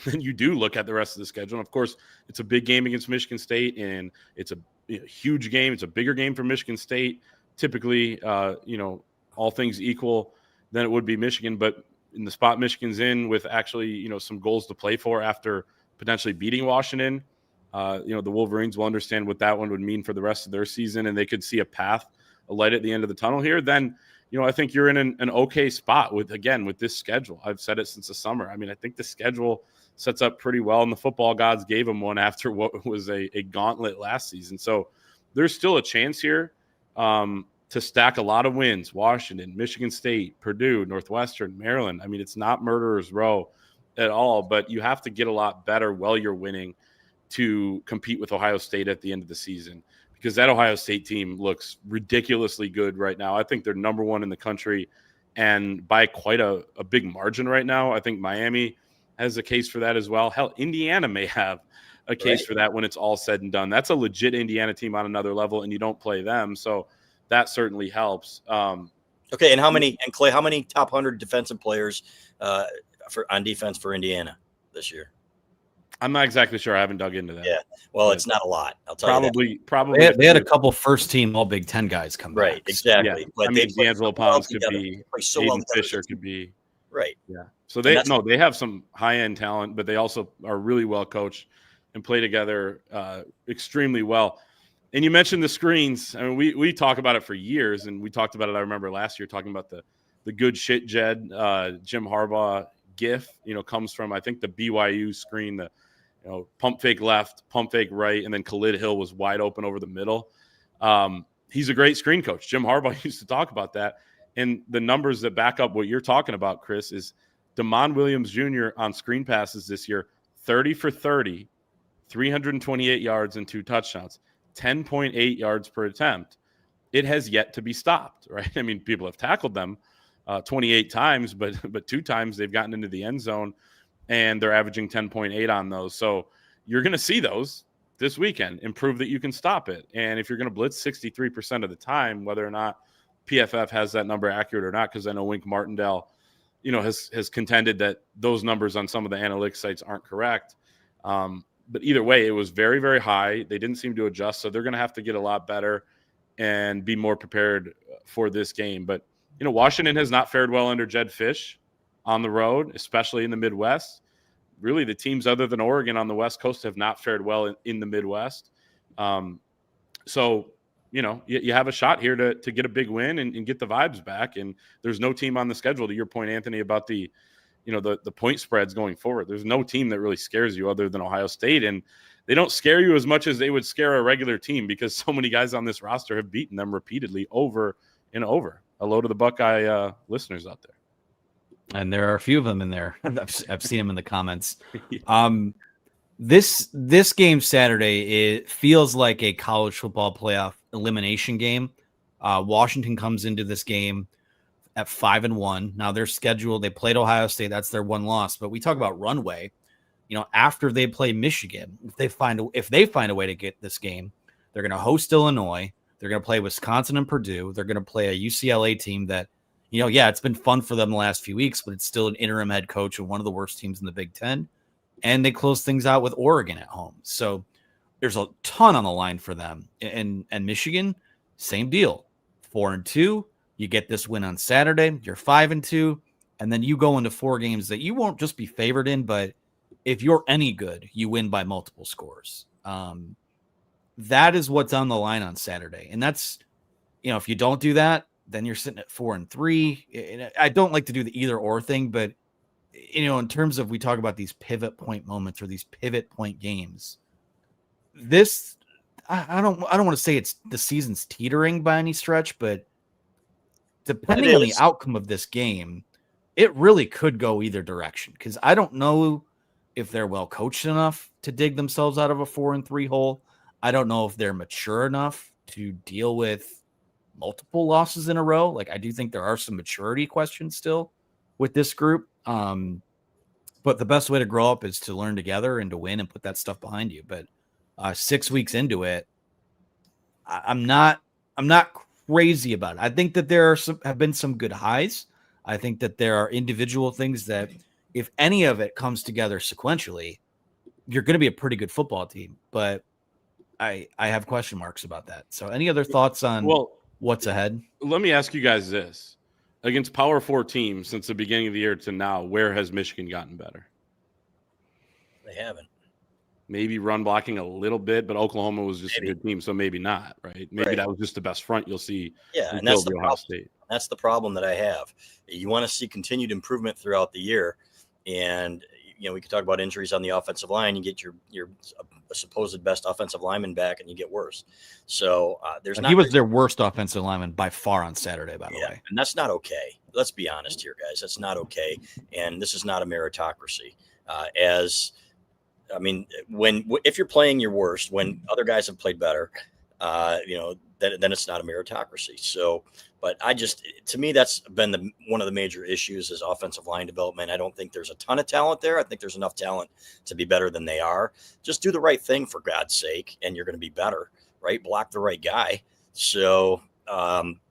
then you do look at the rest of the schedule. And of course, it's a big game against Michigan State, and it's a huge game. It's a bigger game for Michigan State, typically, all things equal, than it would be Michigan. But in the spot Michigan's in with actually, some goals to play for after potentially beating Washington, the Wolverines will understand what that one would mean for the rest of their season, and they could see a light at the end of the tunnel here. Then, I think you're in an okay spot with this schedule. I've said it since the summer. I mean, I think the schedule sets up pretty well, and the football gods gave them one after what was a gauntlet last season. So there's still a chance here to stack a lot of wins. Washington, Michigan State, Purdue, Northwestern, Maryland. I mean, it's not murderer's row at all, but you have to get a lot better while you're winning to compete with Ohio State at the end of the season, because that Ohio State team looks ridiculously good right now. I think they're number one in the country, and by quite a big margin right now. I think Miami has a case for that as well. Hell, Indiana may have a case for that when it's all said and done. That's a legit Indiana team on another level, and you don't play them, so that certainly helps. Okay, and Clay, how many top 100 defensive players on defense for Indiana this year? I'm not exactly sure. I haven't dug into that. Yeah, well, it's not a lot. I'll tell you that. Probably. They had a couple first-team All Big Ten guys come back. Right, exactly. Yeah. But D'Angelo Pons could together. be. So Aiden Fisher could be. Right. Yeah. So they have some high-end talent, but they also are really well coached and play together extremely well. And you mentioned the screens. I mean, we talk about it for years, and we talked about it. I remember last year talking about the good shit Jed Jim Harbaugh gif. Comes from, I think, the BYU screen. The pump fake left, pump fake right, and then Khalid Hill was wide open over the middle. He's a great screen coach. Jim Harbaugh used to talk about that. And the numbers that back up what you're talking about, Chris, is DeMond Williams Jr. on screen passes this year, 30 for 30, 328 yards and 2 touchdowns, 10.8 yards per attempt. It has yet to be stopped, right? I mean, people have tackled them 28 times, but 2 times they've gotten into the end zone, and they're averaging 10.8 on those. So you're going to see those this weekend and prove that you can stop it. And if you're going to blitz 63% of the time, whether or not PFF has that number accurate or not, because I know Wink Martindale, has contended that those numbers on some of the analytics sites aren't correct. But either way, it was very, very high. They didn't seem to adjust, so they're going to have to get a lot better and be more prepared for this game. But, Washington has not fared well under Jed Fish on the road, especially in the Midwest. Really, the teams other than Oregon on the West Coast have not fared well in the Midwest. So, you have a shot here to get a big win and get the vibes back. And there's no team on the schedule, to your point, Anthony, about the point spreads going forward. There's no team that really scares you other than Ohio State. And they don't scare you as much as they would scare a regular team, because so many guys on this roster have beaten them repeatedly over and over. Hello to the Buckeye listeners out there. And there are a few of them in there. I've seen them in the comments. This game Saturday, it feels like a college football playoff elimination game. Washington comes into this game at 5-1. Now they're scheduled. They played Ohio State. That's their one loss. But we talk about runway. After they play Michigan, if they find a way to get this game, they're going to host Illinois. They're going to play Wisconsin and Purdue. They're going to play a UCLA team that, it's been fun for them the last few weeks, but it's still an interim head coach and one of the worst teams in the Big Ten. And they close things out with Oregon at home. So there's a ton on the line for them. And Michigan, same deal. 4-2. You get this win on Saturday. You're 5-2. And then you go into 4 games that you won't just be favored in, but if you're any good, you win by multiple scores. That is what's on the line on Saturday. And that's, if you don't do that, then you're sitting at 4-3. I don't like to do the either or thing, but in terms of, we talk about these pivot point moments or these pivot point games, this, I don't want to say it's the season's teetering by any stretch, but depending on the outcome of this game, it really could go either direction. Because I don't know if they're well coached enough to dig themselves out of a 4-3 hole. I don't know if they're mature enough to deal with multiple losses in a row. Like, I do think there are some maturity questions still with this group. But the best way to grow up is to learn together and to win and put that stuff behind you. But 6 weeks into it, I'm not crazy about it. I think that there have been some good highs. I think that there are individual things that if any of it comes together sequentially, you're going to be a pretty good football team. But I have question marks about that. So any other thoughts on what's ahead? Let me ask you guys this. Against Power 4 teams since the beginning of the year to now, where has Michigan gotten better? They haven't. Maybe run blocking a little bit, but Oklahoma was just a good team, so maybe not, right? Maybe that was just the best front you'll see. Yeah, and that's the Ohio State. That's the problem that I have. You want to see continued improvement throughout the year, and we could talk about injuries on the offensive line. You get your supposed best offensive lineman back, and you get worse. So he was their worst offensive lineman by far on Saturday, by the way. And that's not okay. Let's be honest here, guys. That's not okay, and this is not a meritocracy. If you're playing your worst when other guys have played better, then it's not a meritocracy. So, but to me, that's been one of the major issues is offensive line development. I don't think there's a ton of talent there. I think there's enough talent to be better than they are. Just do the right thing for God's sake, and you're going to be better, right? Block the right guy. So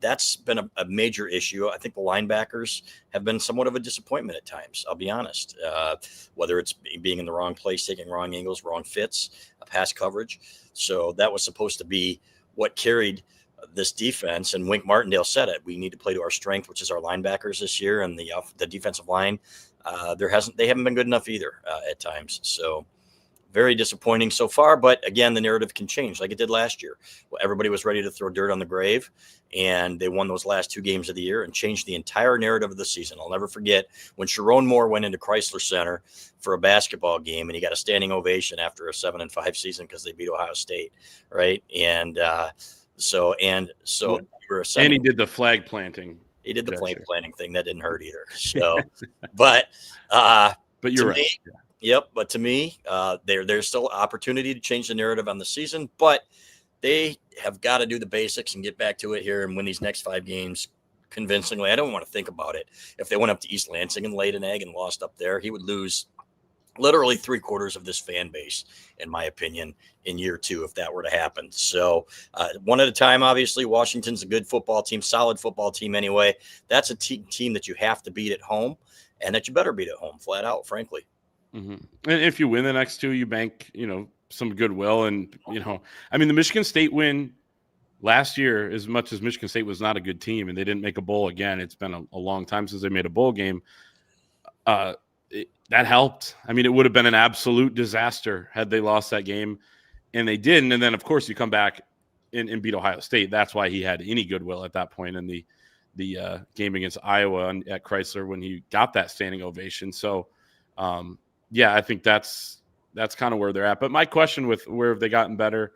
that's been a major issue. I think the linebackers have been somewhat of a disappointment at times. I'll be honest, whether it's being in the wrong place, taking wrong angles, wrong fits, pass coverage. So that was supposed to be what carried this defense. And Wink Martindale said it. We need to play to our strength, which is our linebackers this year, and the defensive line. They haven't been good enough either at times. So very disappointing so far. But again, the narrative can change like it did last year. Well, everybody was ready to throw dirt on the grave, and they won those last 2 games of the year and changed the entire narrative of the season. I'll never forget when Sherrone Moore went into Chrysler Center for a basketball game, and he got a standing ovation after a 7-5 season because they beat Ohio State, right? And so he did the flag planting. He did the flag planting thing. That didn't hurt either. So, but you're right. Yep, but to me, there's still opportunity to change the narrative on the season, but they have got to do the basics and get back to it here and win these next 5 games convincingly. I don't want to think about it. If they went up to East Lansing and laid an egg and lost up there, he would lose literally 3/4 of this fan base, in my opinion, in year 2 if that were to happen. So one at a time, obviously. Washington's a good football team, solid football team anyway. That's a team that you have to beat at home and that you better beat at home, flat out, frankly. Mm-hmm. And if you win the next 2, you bank, some goodwill. And, the Michigan State win last year, as much as Michigan State was not a good team and they didn't make a bowl again, it's been a long time since they made a bowl game. That helped. It would have been an absolute disaster had they lost that game, and they didn't. And then, of course, you come back and beat Ohio State. That's why he had any goodwill at that point in the game against Iowa at Chrysler when he got that standing ovation. So, yeah, I think that's kind of where they're at. But my question with where have they gotten better,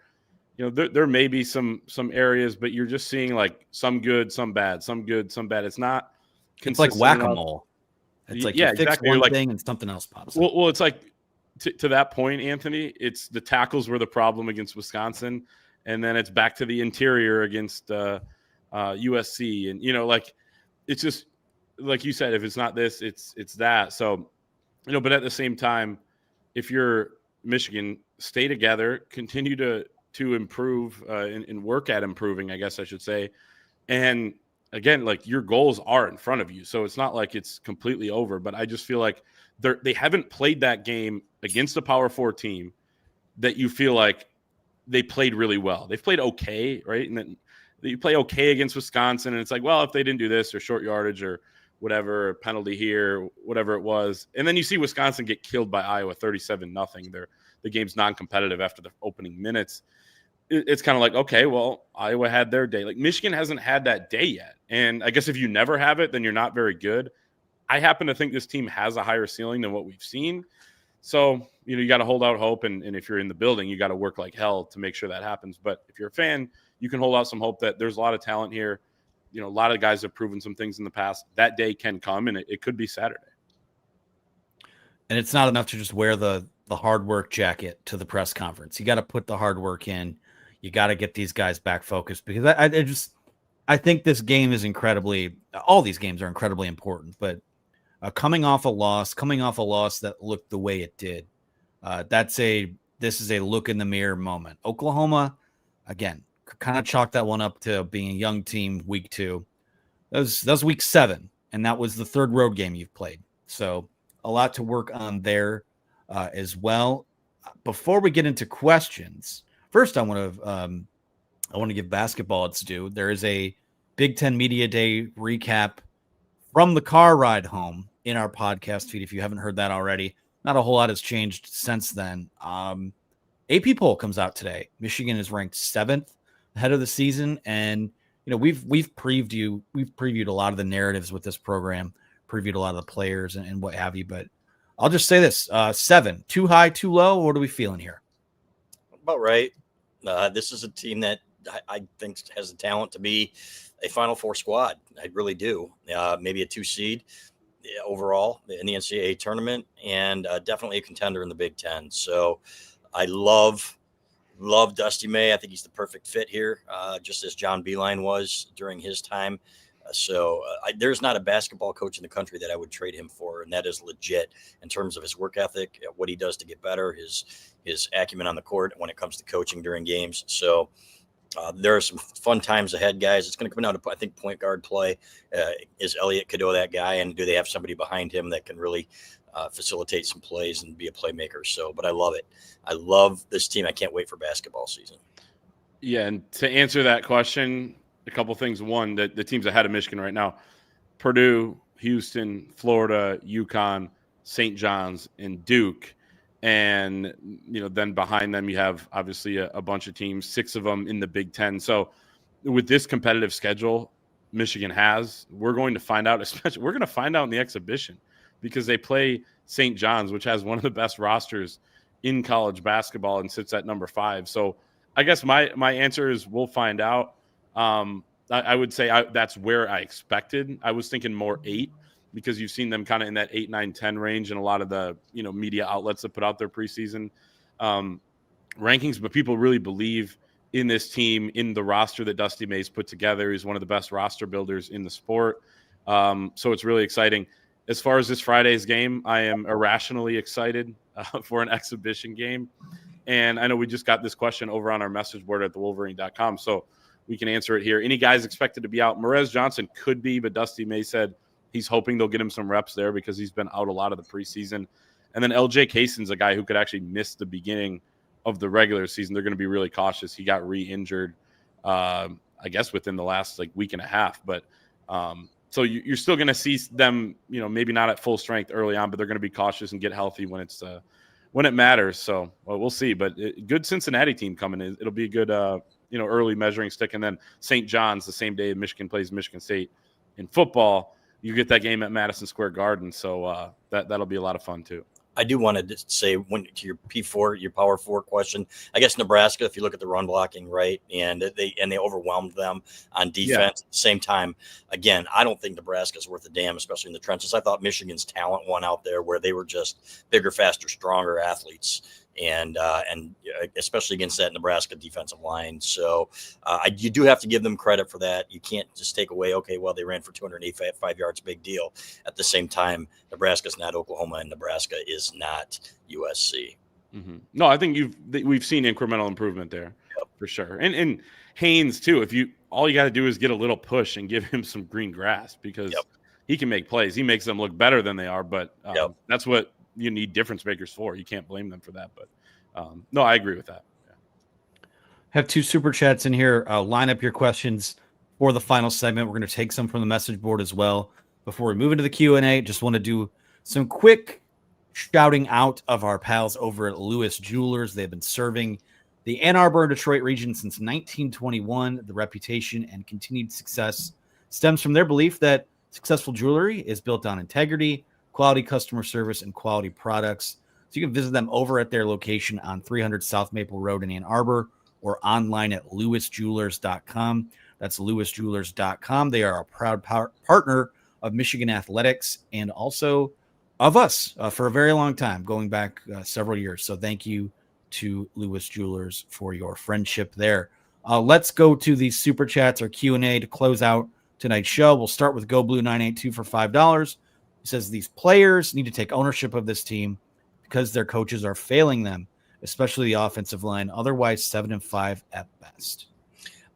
there may be some areas, but you're just seeing like some good, some bad, some good, some bad. It's not consistent. It's like whack-a-mole. It's like you fix exactly. one thing and something else pops up. Well, it's like to that point, Anthony, it's the tackles were the problem against Wisconsin, and then it's back to the interior against USC. And, it's just like you said, if it's not this, it's that. So, but at the same time, if you're Michigan, stay together, continue to improve and work at improving, I guess I should say. And again, like your goals are in front of you. So it's not like it's completely over, but I just feel like they haven't played that game against a Power 4 team that you feel like they played really well. They've played okay, right? And then you play okay against Wisconsin, and it's like, well, if they didn't do this or short yardage or whatever, penalty here, whatever it was. And then you see Wisconsin get killed by Iowa 37-0. The game's non-competitive after the opening minutes. It's kind of like, okay, well, Iowa had their day. Like Michigan hasn't had that day yet. And I guess if you never have it, then you're not very good. I happen to think this team has a higher ceiling than what we've seen. So, you got to hold out hope. And if you're in the building, you got to work like hell to make sure that happens. But if you're a fan, you can hold out some hope that there's a lot of talent here. A lot of guys have proven some things in the past. That day can come, and it could be Saturday. And it's not enough to just wear the hard work jacket to the press conference. You got to put the hard work in. You got to get these guys back focused, because I think this game is all these games are incredibly important, but coming off a loss that looked the way it did, this is a look in the mirror moment. Oklahoma, again, kind of chalk that one up to being a young team week 2. That was week 7, and that was the 3rd road game you've played. So a lot to work on there as well. Before we get into questions, first I want to give basketball its due. There is a Big Ten Media Day recap from the car ride home in our podcast feed. If you haven't heard that already, not a whole lot has changed since then. AP poll comes out today. Michigan is ranked 7th ahead of the season, and we've previewed a lot of the narratives with this program, previewed a lot of the players and what have you. But I'll just say this: 7, too high, too low. What are we feeling here? About right. This is a team that I think has the talent to be a Final Four squad. I really do. Maybe a 2 seed overall in the NCAA tournament, and definitely a contender in the Big Ten. So I love Dusty May. I think he's the perfect fit here, just as John Beilein was during his time. There's not a basketball coach in the country that I would trade him for, and that is legit in terms of his work ethic, what he does to get better, his acumen on the court when it comes to coaching during games. So there are some fun times ahead, guys. It's going to come down to, I think, point guard play. Is Elliot Cadeau that guy, and do they have somebody behind him that can really facilitate some plays and be a playmaker? But I love it. I love this team. I can't wait for basketball season. Yeah, and to answer that question, a couple things. One, the teams ahead of Michigan right now: Purdue, Houston, Florida, UConn, St. John's, and Duke. And, then behind them, you have obviously a bunch of teams, 6 of them in the Big Ten. So with this competitive schedule Michigan has, we're going to find out, we're going to find out in the exhibition, because they play St. John's, which has one of the best rosters in college basketball and sits at number 5. So I guess my answer is we'll find out. I would say that's where I expected. I was thinking more 8, because you've seen them kind of in that 8, 9, 10 range in a lot of the media outlets that put out their preseason rankings. But people really believe in this team, in the roster that Dusty May's put together. He's one of the best roster builders in the sport. So it's really exciting. As far as this Friday's game, I am irrationally excited for an exhibition game. And I know we just got this question over on our message board at thewolverine.com, so we can answer it here. Any guys expected to be out? Merez Johnson could be, but Dusty May said he's hoping they'll get him some reps there because he's been out a lot of the preseason. And then LJ Kaysen's a guy who could actually miss the beginning of the regular season. They're going to be really cautious. He got re-injured, I guess, within the last week and a half. But so you're still going to see them, maybe not at full strength early on, but they're going to be cautious and get healthy when it matters. So we'll see. But good Cincinnati team coming in. It'll be a good, early measuring stick. And then St. John's the same day Michigan plays Michigan State in football. You get that game at Madison Square Garden, so that'll be a lot of fun too. I do want to say, to your P4, your Power 4 question, I guess Nebraska, if you look at the run blocking, right, and they overwhelmed them on defense. Yeah. At the same time, again, I don't think Nebraska's worth a damn, especially in the trenches. I thought Michigan's talent won out there, where they were just bigger, faster, stronger athletes, and especially against that Nebraska defensive line. So you do have to give them credit for that. You can't just take away, okay, well, they ran for 285 yards, big deal. At the same time, Nebraska's not Oklahoma, and Nebraska is not USC. Mm-hmm. No, I think we've seen incremental improvement there. Yep. For sure. And Haynes too. All you got to do is get a little push and give him some green grass, because he can make plays. He makes them look better than they are, but that's what you need difference makers for. You can't blame them for that. But no, I agree with that. Yeah. Have 2 super chats in here. Line up your questions for the final segment. We're going to take some from the message board as well. Before we move into the Q&A, just want to do some quick shouting out of our pals over at Lewis Jewelers. They've been serving the Ann Arbor and Detroit region since 1921. The reputation and continued success stems from their belief that successful jewelry is built on integrity, quality customer service, and quality products. So you can visit them over at their location on 300 South Maple Road in Ann Arbor, or online at lewisjewelers.com. That's lewisjewelers.com. They are a proud partner of Michigan Athletics and also of us for a very long time, going back several years. So thank you to Lewis Jewelers for your friendship there. Let's go to the super chats or Q&A to close out tonight's show. We'll start with GoBlue982 for $5. He says these players need to take ownership of this team because their coaches are failing them, especially the offensive line. Otherwise, 7-5 at best.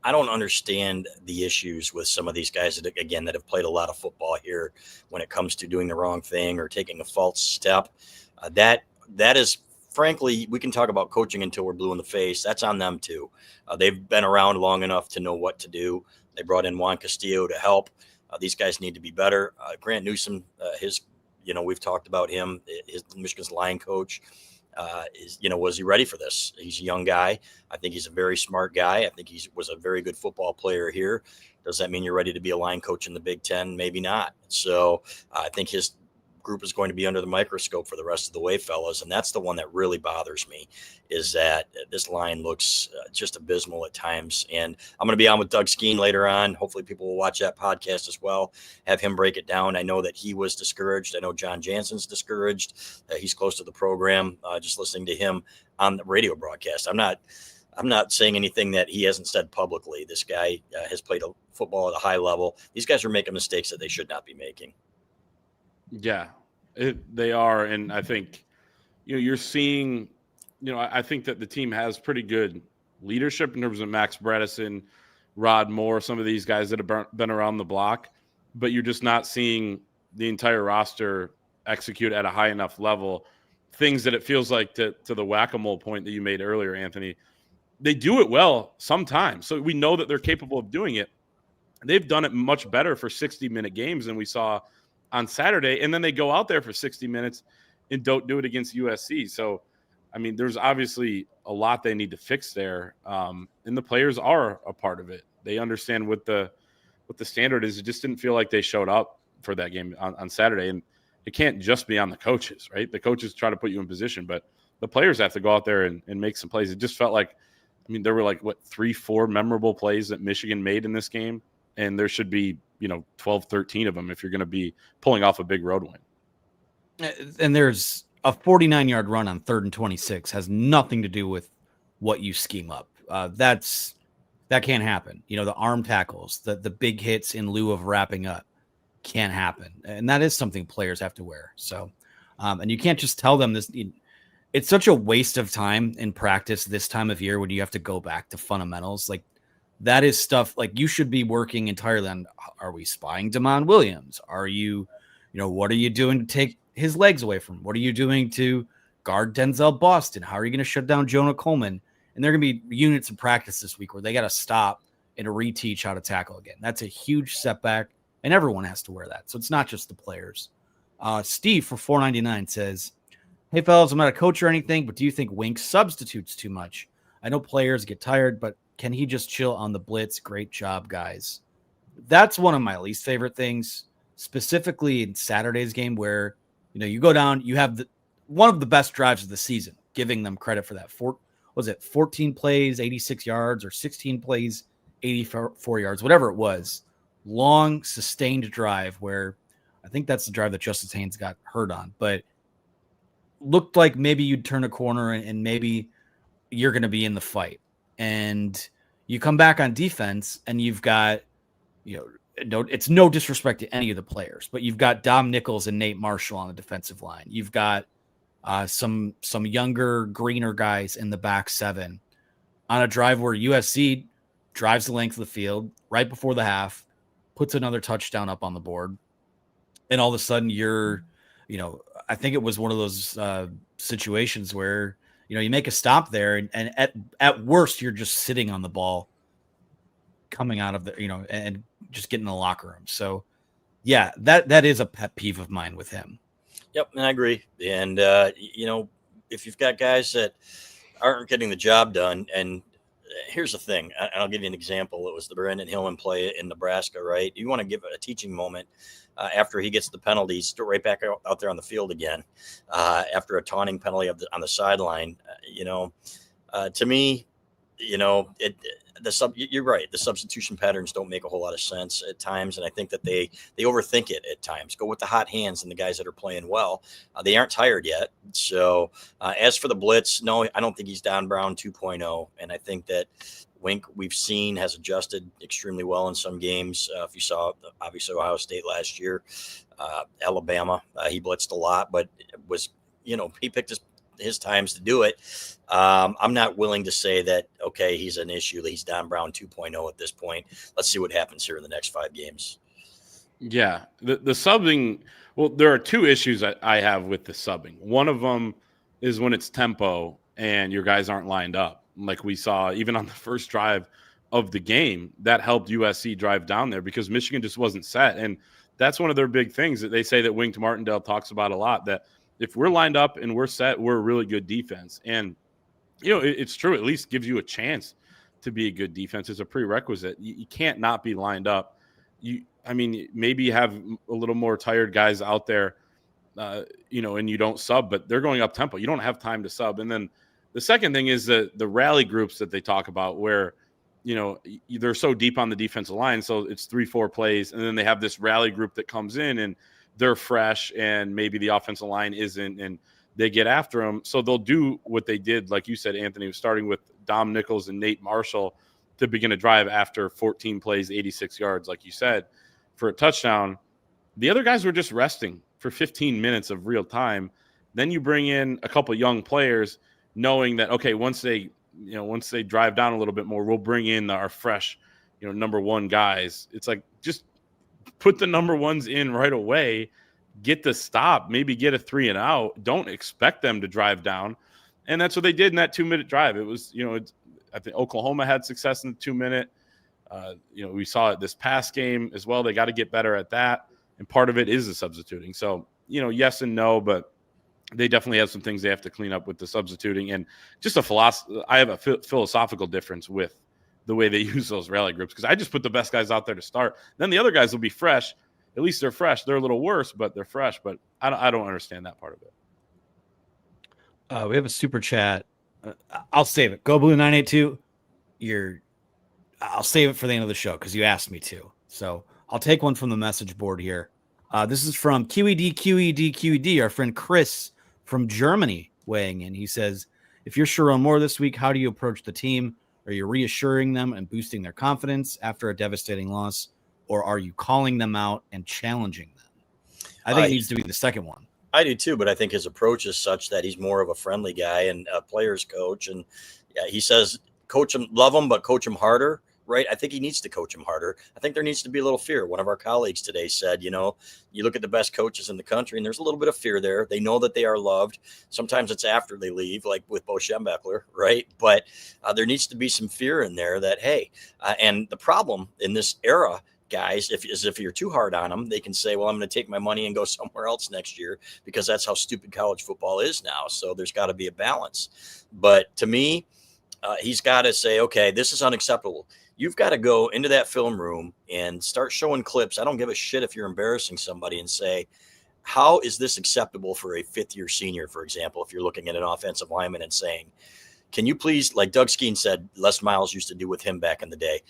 I don't understand the issues with some of these guys that, again, that have played a lot of football here when it comes to doing the wrong thing or taking a false step. That is, frankly, we can talk about coaching until we're blue in the face. That's on them too. They've been around long enough to know what to do. They brought in Juan Castillo to help. These guys need to be better. Grant Newsom, we've talked about him, Michigan's line coach. Was he ready for this? He's a young guy. I think he's a very smart guy. I think he was a very good football player here. Does that mean you're ready to be a line coach in the Big Ten? Maybe not. So I think his group is going to be under the microscope for the rest of the way, fellas. And that's the one that really bothers me, is that this line looks just abysmal at times. And I'm going to be on with Doug Skeen later on. Hopefully people will watch that podcast as well, have him break it down. I know that he was discouraged. I know John Jansen's discouraged. He's close to the program, just listening to him on the radio broadcast. I'm not saying anything that he hasn't said publicly. This guy has played football at a high level. These guys are making mistakes that they should not be making. Yeah, they are. And I think, you're seeing, I think that the team has pretty good leadership in terms of Max Bredesen, Rod Moore, some of these guys that have been around the block, but you're just not seeing the entire roster execute at a high enough level. Things that it feels like, to the whack-a-mole point that you made earlier, Anthony, they do it well sometimes. So we know that they're capable of doing it. They've done it much better for 60-minute games than we saw on Saturday, and then they go out there for 60 minutes and don't do it against USC. So, I mean, there's obviously a lot they need to fix there, and the players are a part of it. They understand what the standard is. It just didn't feel like they showed up for that game on Saturday, and it can't just be on the coaches, right? The coaches try to put you in position, but the players have to go out there and make some plays. It just felt like, there were 3-4 memorable plays that Michigan made in this game, and there should be 12, 13 of them if you're going to be pulling off a big road win. And there's a 49-yard run on 3rd and 26 has nothing to do with what you scheme up. That can't happen. The arm tackles, the big hits in lieu of wrapping up can't happen. And that is something players have to wear. So, and you can't just tell them this. It's such a waste of time in practice this time of year when you have to go back to fundamentals. That is stuff you should be working entirely on. Are we spying Damon Williams? Are you, what are you doing to take his legs away from him? What are you doing to guard Denzel Boston? How are you going to shut down Jonah Coleman? And there are going to be units in practice this week where they got to stop and reteach how to tackle again. That's a huge setback, and everyone has to wear that. So it's not just the players. Steve for $4.99 says, "Hey fellas, I'm not a coach or anything, but do you think Wink substitutes too much? I know players get tired, but can he just chill on the blitz? Great job, guys." That's one of my least favorite things, specifically in Saturday's game where, you go down, you have one of the best drives of the season, giving them credit for that. 14 plays, 86 yards, or 16 plays, 84 yards, whatever it was. Long, sustained drive where I think that's the drive that Justice Haynes got hurt on, but looked like maybe you'd turn a corner and maybe you're going to be in the fight. And you come back on defense and you've got, it's no disrespect to any of the players, but you've got Dom Nichols and Nate Marshall on the defensive line. You've got some younger, greener guys in the back seven on a drive where USC drives the length of the field right before the half, puts another touchdown up on the board. And all of a sudden you're, I think it was one of those situations where, you make a stop there and at worst, you're just sitting on the ball coming out of the, and just getting in the locker room. So yeah, that is a pet peeve of mine with him. Yep. I agree. And, if you've got guys that aren't getting the job done, and here's the thing, I'll give you an example. It was the Brandon Hillman play in Nebraska, right? You want to give a teaching moment after he gets the penalties, right back out there on the field again, after a taunting penalty on the sideline. To me, you're right. The substitution patterns don't make a whole lot of sense at times, and I think that they overthink it at times. Go with the hot hands and the guys that are playing well. They aren't tired yet. So as for the blitz, no, I don't think he's Don Brown 2.0, and I think that Wink, we've seen, has adjusted extremely well in some games. If you saw, obviously, Ohio State last year, Alabama, he blitzed a lot, but it was, he picked his his times to do it. I'm not willing to say that, okay, he's an issue, that he's Don Brown 2.0 at this point. Let's see what happens here in the next 5 games. Yeah, the subbing. Well, there are 2 issues I have with the subbing. One of them is when it's tempo and your guys aren't lined up, like we saw even on the first drive of the game. That helped USC drive down there because Michigan just wasn't set, and that's one of their big things that they say that Wink Martindale talks about a lot. That if we're lined up and we're set, we're a really good defense. And it's true. At least gives you a chance to be a good defense. It's a prerequisite. You can't not be lined up. Maybe you have a little more tired guys out there, and you don't sub, but they're going up tempo. You don't have time to sub. And then the second thing is the rally groups that they talk about where, they're so deep on the defensive line. So it's 3-4 plays. And then they have this rally group that comes in and they're fresh and maybe the offensive line isn't, and they get after them. So they'll do what they did, like you said, Anthony, starting with Dom Nichols and Nate Marshall to begin a drive after 14 plays, 86 yards, like you said, for a touchdown. The other guys were just resting for 15 minutes of real time. Then you bring in a couple young players knowing that, okay, once they drive down a little bit more, we'll bring in our fresh, number 1 guys. It's like, just put the number 1s in right away, get the stop, maybe get a 3 and out. Don't expect them to drive down. And that's what they did in that 2-minute drive. It was, I think Oklahoma had success in the 2-minute. We saw it this past game as well. They got to get better at that. And part of it is the substituting. So, yes and no, but they definitely have some things they have to clean up with the substituting. And just I have a philosophical difference with the way they use those rally groups, because I just put the best guys out there to start. Then the other guys will be fresh. At least they're fresh. They're a little worse, but they're fresh. But I don't understand that part of it. We have a super chat. I'll save it. Go Blue 982. I'll save it for the end of the show because you asked me to. So I'll take one from the message board here. This is from QED, our friend Chris from Germany weighing in. He says, if you're Sherrone Moore this week, how do you approach the team? Are you reassuring them and boosting their confidence after a devastating loss, or are you calling them out and challenging them? I think it needs to be the second one. I do too, but I think his approach is such that he's more of a friendly guy and a player's coach. And he says, coach him, love him, but coach him harder. Right. I think he needs to coach him harder. I think there needs to be a little fear. One of our colleagues today said, you look at the best coaches in the country and there's a little bit of fear there. They know that they are loved. Sometimes it's after they leave, like with Bo Schembechler. Right. But there needs to be some fear in there that, hey, and the problem in this era, guys, if you're too hard on them, they can say, well, I'm going to take my money and go somewhere else next year, because that's how stupid college football is now. So there's got to be a balance. But to me, he's got to say, okay, this is unacceptable. You've got to go into that film room and start showing clips. I don't give a shit if you're embarrassing somebody, and say, how is this acceptable for a 5th-year senior, for example, if you're looking at an offensive lineman and saying, can you please, like Doug Skeen said, Les Miles used to do with him back in the day,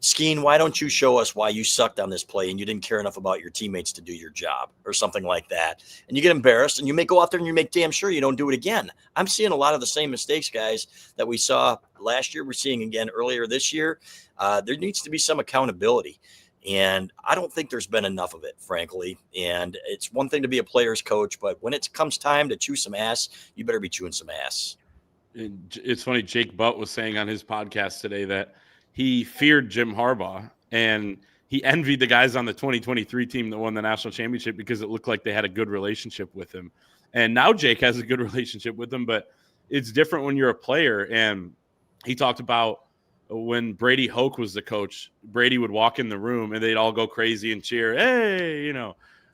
Skeen, why don't you show us why you sucked on this play and you didn't care enough about your teammates to do your job, or something like that? And you get embarrassed and you may go out there and you make damn sure you don't do it again. I'm seeing a lot of the same mistakes, guys, that we saw last year. We're seeing again earlier this year. There needs to be some accountability. And I don't think there's been enough of it, frankly. And it's one thing to be a player's coach, but when it comes time to chew some ass, you better be chewing some ass. It's funny. Jake Butt was saying on his podcast today that he feared Jim Harbaugh and he envied the guys on the 2023 team that won the national championship because it looked like they had a good relationship with him. And now Jake has a good relationship with him, but it's different when you're a player. And he talked about when Brady Hoke was the coach, Brady would walk in the room and they'd all go crazy and cheer. Hey,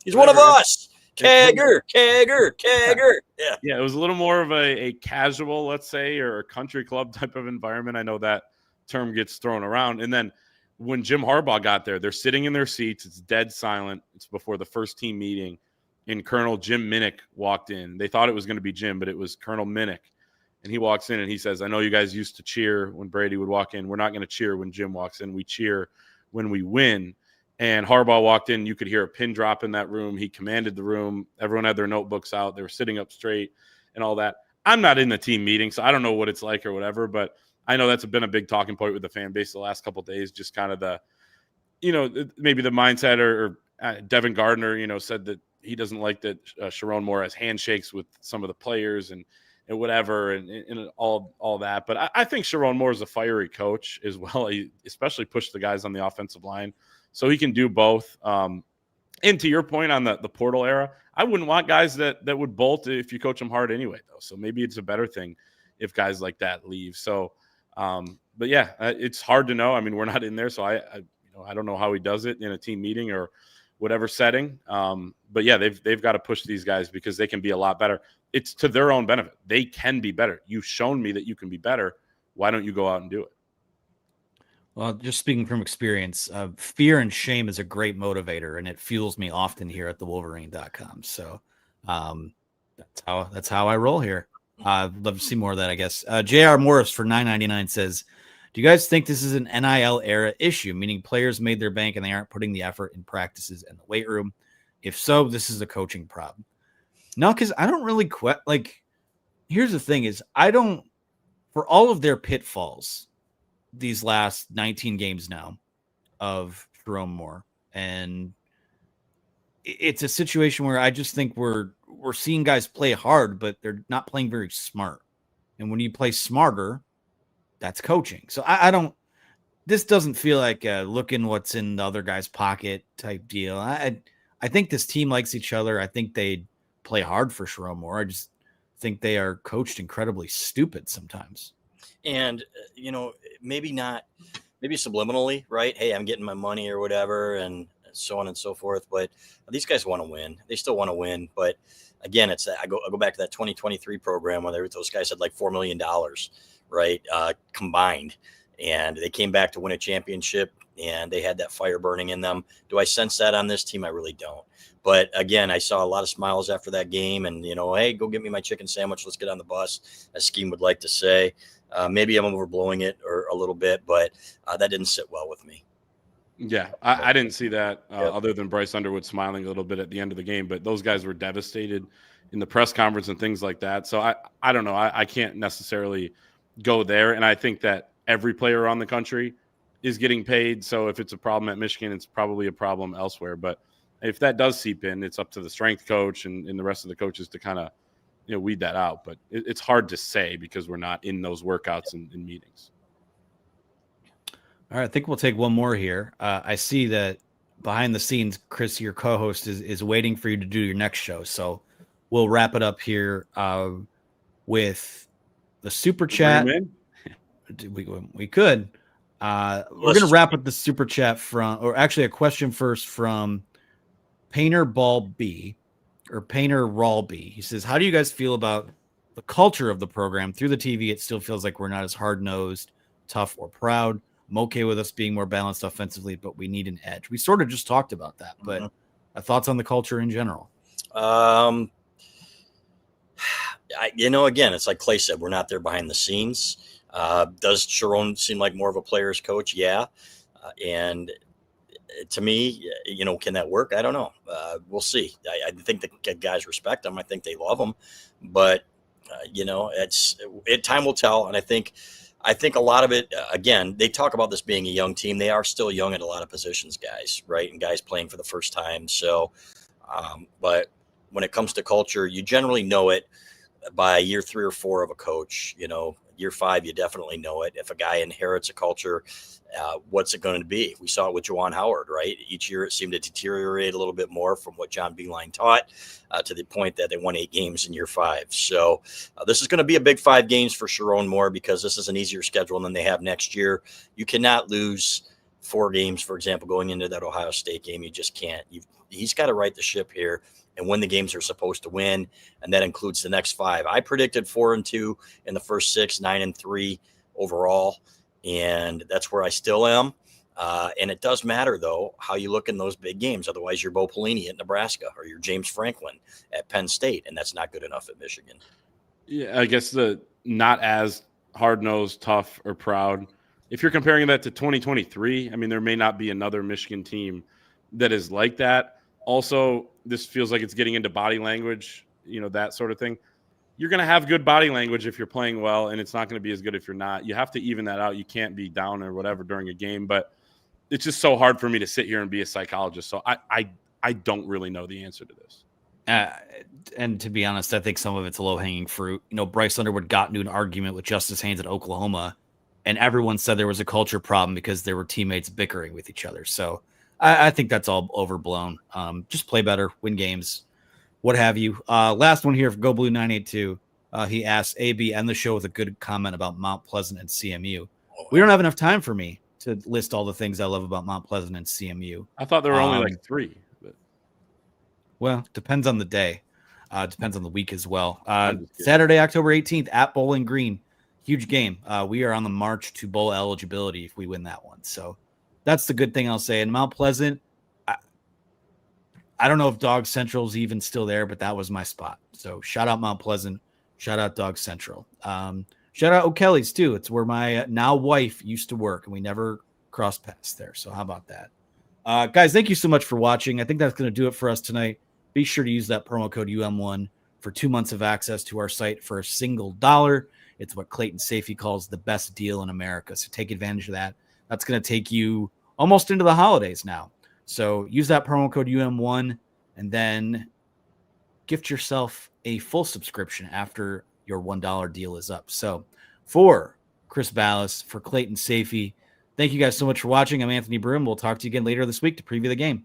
he's one of us. Kagger. Yeah. Yeah. It was a little more of a casual, let's say, or a country club type of environment. I know that term gets thrown around. And then when Jim Harbaugh got there, they're sitting in their seats. It's dead silent. It's before the first team meeting. And Colonel Jim Minnick walked in. They thought it was going to be Jim, but it was Colonel Minnick. And he walks in and he says, I know you guys used to cheer when Brady would walk in. We're not going to cheer when Jim walks in. We cheer when we win. And Harbaugh walked in. You could hear a pin drop in that room. He commanded the room. Everyone had their notebooks out. They were sitting up straight and all that. I'm not in the team meeting, so I don't know what it's like or whatever, but I know that's been a big talking point with the fan base the last couple of days, just kind of the, maybe the mindset or Devin Gardner, said that he doesn't like that Sherrone Moore has handshakes with some of the players and and whatever, and all that. But I think Sherrone Moore is a fiery coach as well. He especially pushed the guys on the offensive line, so he can do both. And to your point on the portal era, I wouldn't want guys that would bolt if you coach them hard anyway, though. So maybe it's a better thing if guys like that leave. So, but yeah, it's hard to know. I mean, we're not in there, so I don't know how he does it in a team meeting or whatever setting. But yeah, they've got to push these guys because they can be a lot better. It's to their own benefit. They can be better. You've shown me that you can be better. Why don't you go out and do it? Well, just speaking from experience, fear and shame is a great motivator, and it fuels me often here at thewolverine.com. So that's how I roll here. I'd love to see more of that, I guess. J.R. Morris for $9.99 says, do you guys think this is an NIL era issue, meaning players made their bank and they aren't putting the effort in practices and the weight room? If so, this is a coaching problem. No, because I don't really here's the thing is for all of their pitfalls, these last 19 games now of Sherrone Moore, and it's a situation where I just think we're seeing guys play hard, but they're not playing very smart. And when you play smarter, that's coaching. So this doesn't feel like looking what's in the other guy's pocket type deal. I think this team likes each other. I think they play hard for Sherrone Moore. I just think they are coached incredibly stupid sometimes. And, maybe subliminally, right? Hey, I'm getting my money or whatever, and so on and so forth. But these guys want to win. They still want to win. But again, I go back to that 2023 program where those guys had like $4 million, right, combined. And they came back to win a championship, and they had that fire burning in them. Do I sense that on this team? I really don't. But again, I saw a lot of smiles after that game, and, hey, go get me my chicken sandwich. Let's get on the bus, as Scheme would like to say. Maybe I'm overblowing it or a little bit, but that didn't sit well with me. Yeah, I didn't see that other than Bryce Underwood smiling a little bit at the end of the game. But those guys were devastated in the press conference and things like that. So I don't know. I can't necessarily go there. And I think that every player around the country is getting paid. So if it's a problem at Michigan, it's probably a problem elsewhere. But if that does seep in, it's up to the strength coach and the rest of the coaches to kind of weed that out. But it's hard to say because we're not in those workouts and meetings. All right, I think we'll take one more here. I see that behind the scenes, Chris, your co-host, is waiting for you to do your next show. So we'll wrap it up here with the super chat. We could. We're going to wrap up the super chat or actually a question first from Painter Ball B. Or Painter Rawl B. He says, how do you guys feel about the culture of the program? Through the TV, it still feels like we're not as hard-nosed, tough, or proud. I'm okay with us being more balanced offensively, but we need an edge. We sort of just talked about that, but thoughts on the culture in general? Again, it's like Clay said, we're not there behind the scenes. Does Sherrone seem like more of a player's coach? Yeah. And to me, can that work? I don't know. We'll see. I think the guys respect him. I think they love him, but time will tell. And I think a lot of it, again, they talk about this being a young team. They are still young at a lot of positions, guys, right? And guys playing for the first time. So, but when it comes to culture, you generally know it by year 3 or 4 of a coach. Year 5, you definitely know it. If a guy inherits a culture, what's it going to be? We saw it with Juwan Howard, right? Each year it seemed to deteriorate a little bit more from what John Beeline taught to the point that they won 8 games in year 5. So this is going to be a big 5 games for Sherrone Moore because this is an easier schedule than they have next year. You cannot lose 4 games, for example, going into that Ohio State game. You just can't. He's got to right the ship here and win the games they're supposed to win, and that includes the next 5. I predicted 4-2 in the first 6, 9-3 overall, and that's where I still am. And it does matter, though, how you look in those big games. Otherwise, you're Bo Pelini at Nebraska or you're James Franklin at Penn State, and that's not good enough at Michigan. Yeah, I guess the not as hard-nosed, tough, or proud. If you're comparing that to 2023, I mean, there may not be another Michigan team that is like that. Also, this feels like it's getting into body language, that sort of thing. You're going to have good body language if you're playing well, and it's not going to be as good if you're not. You have to even that out. You can't be down or whatever during a game, but it's just so hard for me to sit here and be a psychologist. So I don't really know the answer to this. Uh, and to be honest, I think some of it's low hanging fruit. You know, Bryce Underwood got into an argument with Justice Haynes at Oklahoma, and everyone said there was a culture problem because there were teammates bickering with each other. So I think that's all overblown. Just play better, win games, what have you. Last one here for Go Blue 982. He asked AB end the show with a good comment about Mount Pleasant and CMU. We don't have enough time for me to list all the things I love about Mount Pleasant and CMU. I thought there were only like 3. But... Well, depends on the day. Depends on the week as well. I'm just kidding. Saturday, October 18th at Bowling Green. Huge game. We are on the march to bowl eligibility if we win that one. So that's the good thing I'll say. And Mount Pleasant, I don't know if Dog Central is even still there, but that was my spot. So shout out Mount Pleasant. Shout out Dog Central. Shout out O'Kelly's too. It's where my now wife used to work, and we never crossed paths there. So how about that? Guys, thank you so much for watching. I think that's going to do it for us tonight. Be sure to use that promo code UM1 for 2 months of access to our site for a single $1. It's what Clayton Safety calls the best deal in America. So take advantage of that. That's going to take you almost into the holidays now. So use that promo code UM1 and then gift yourself a full subscription after your $1 deal is up. So for Chris Ballas, for Clayton Safety, thank you guys so much for watching. I'm Anthony Broom. We'll talk to you again later this week to preview the game.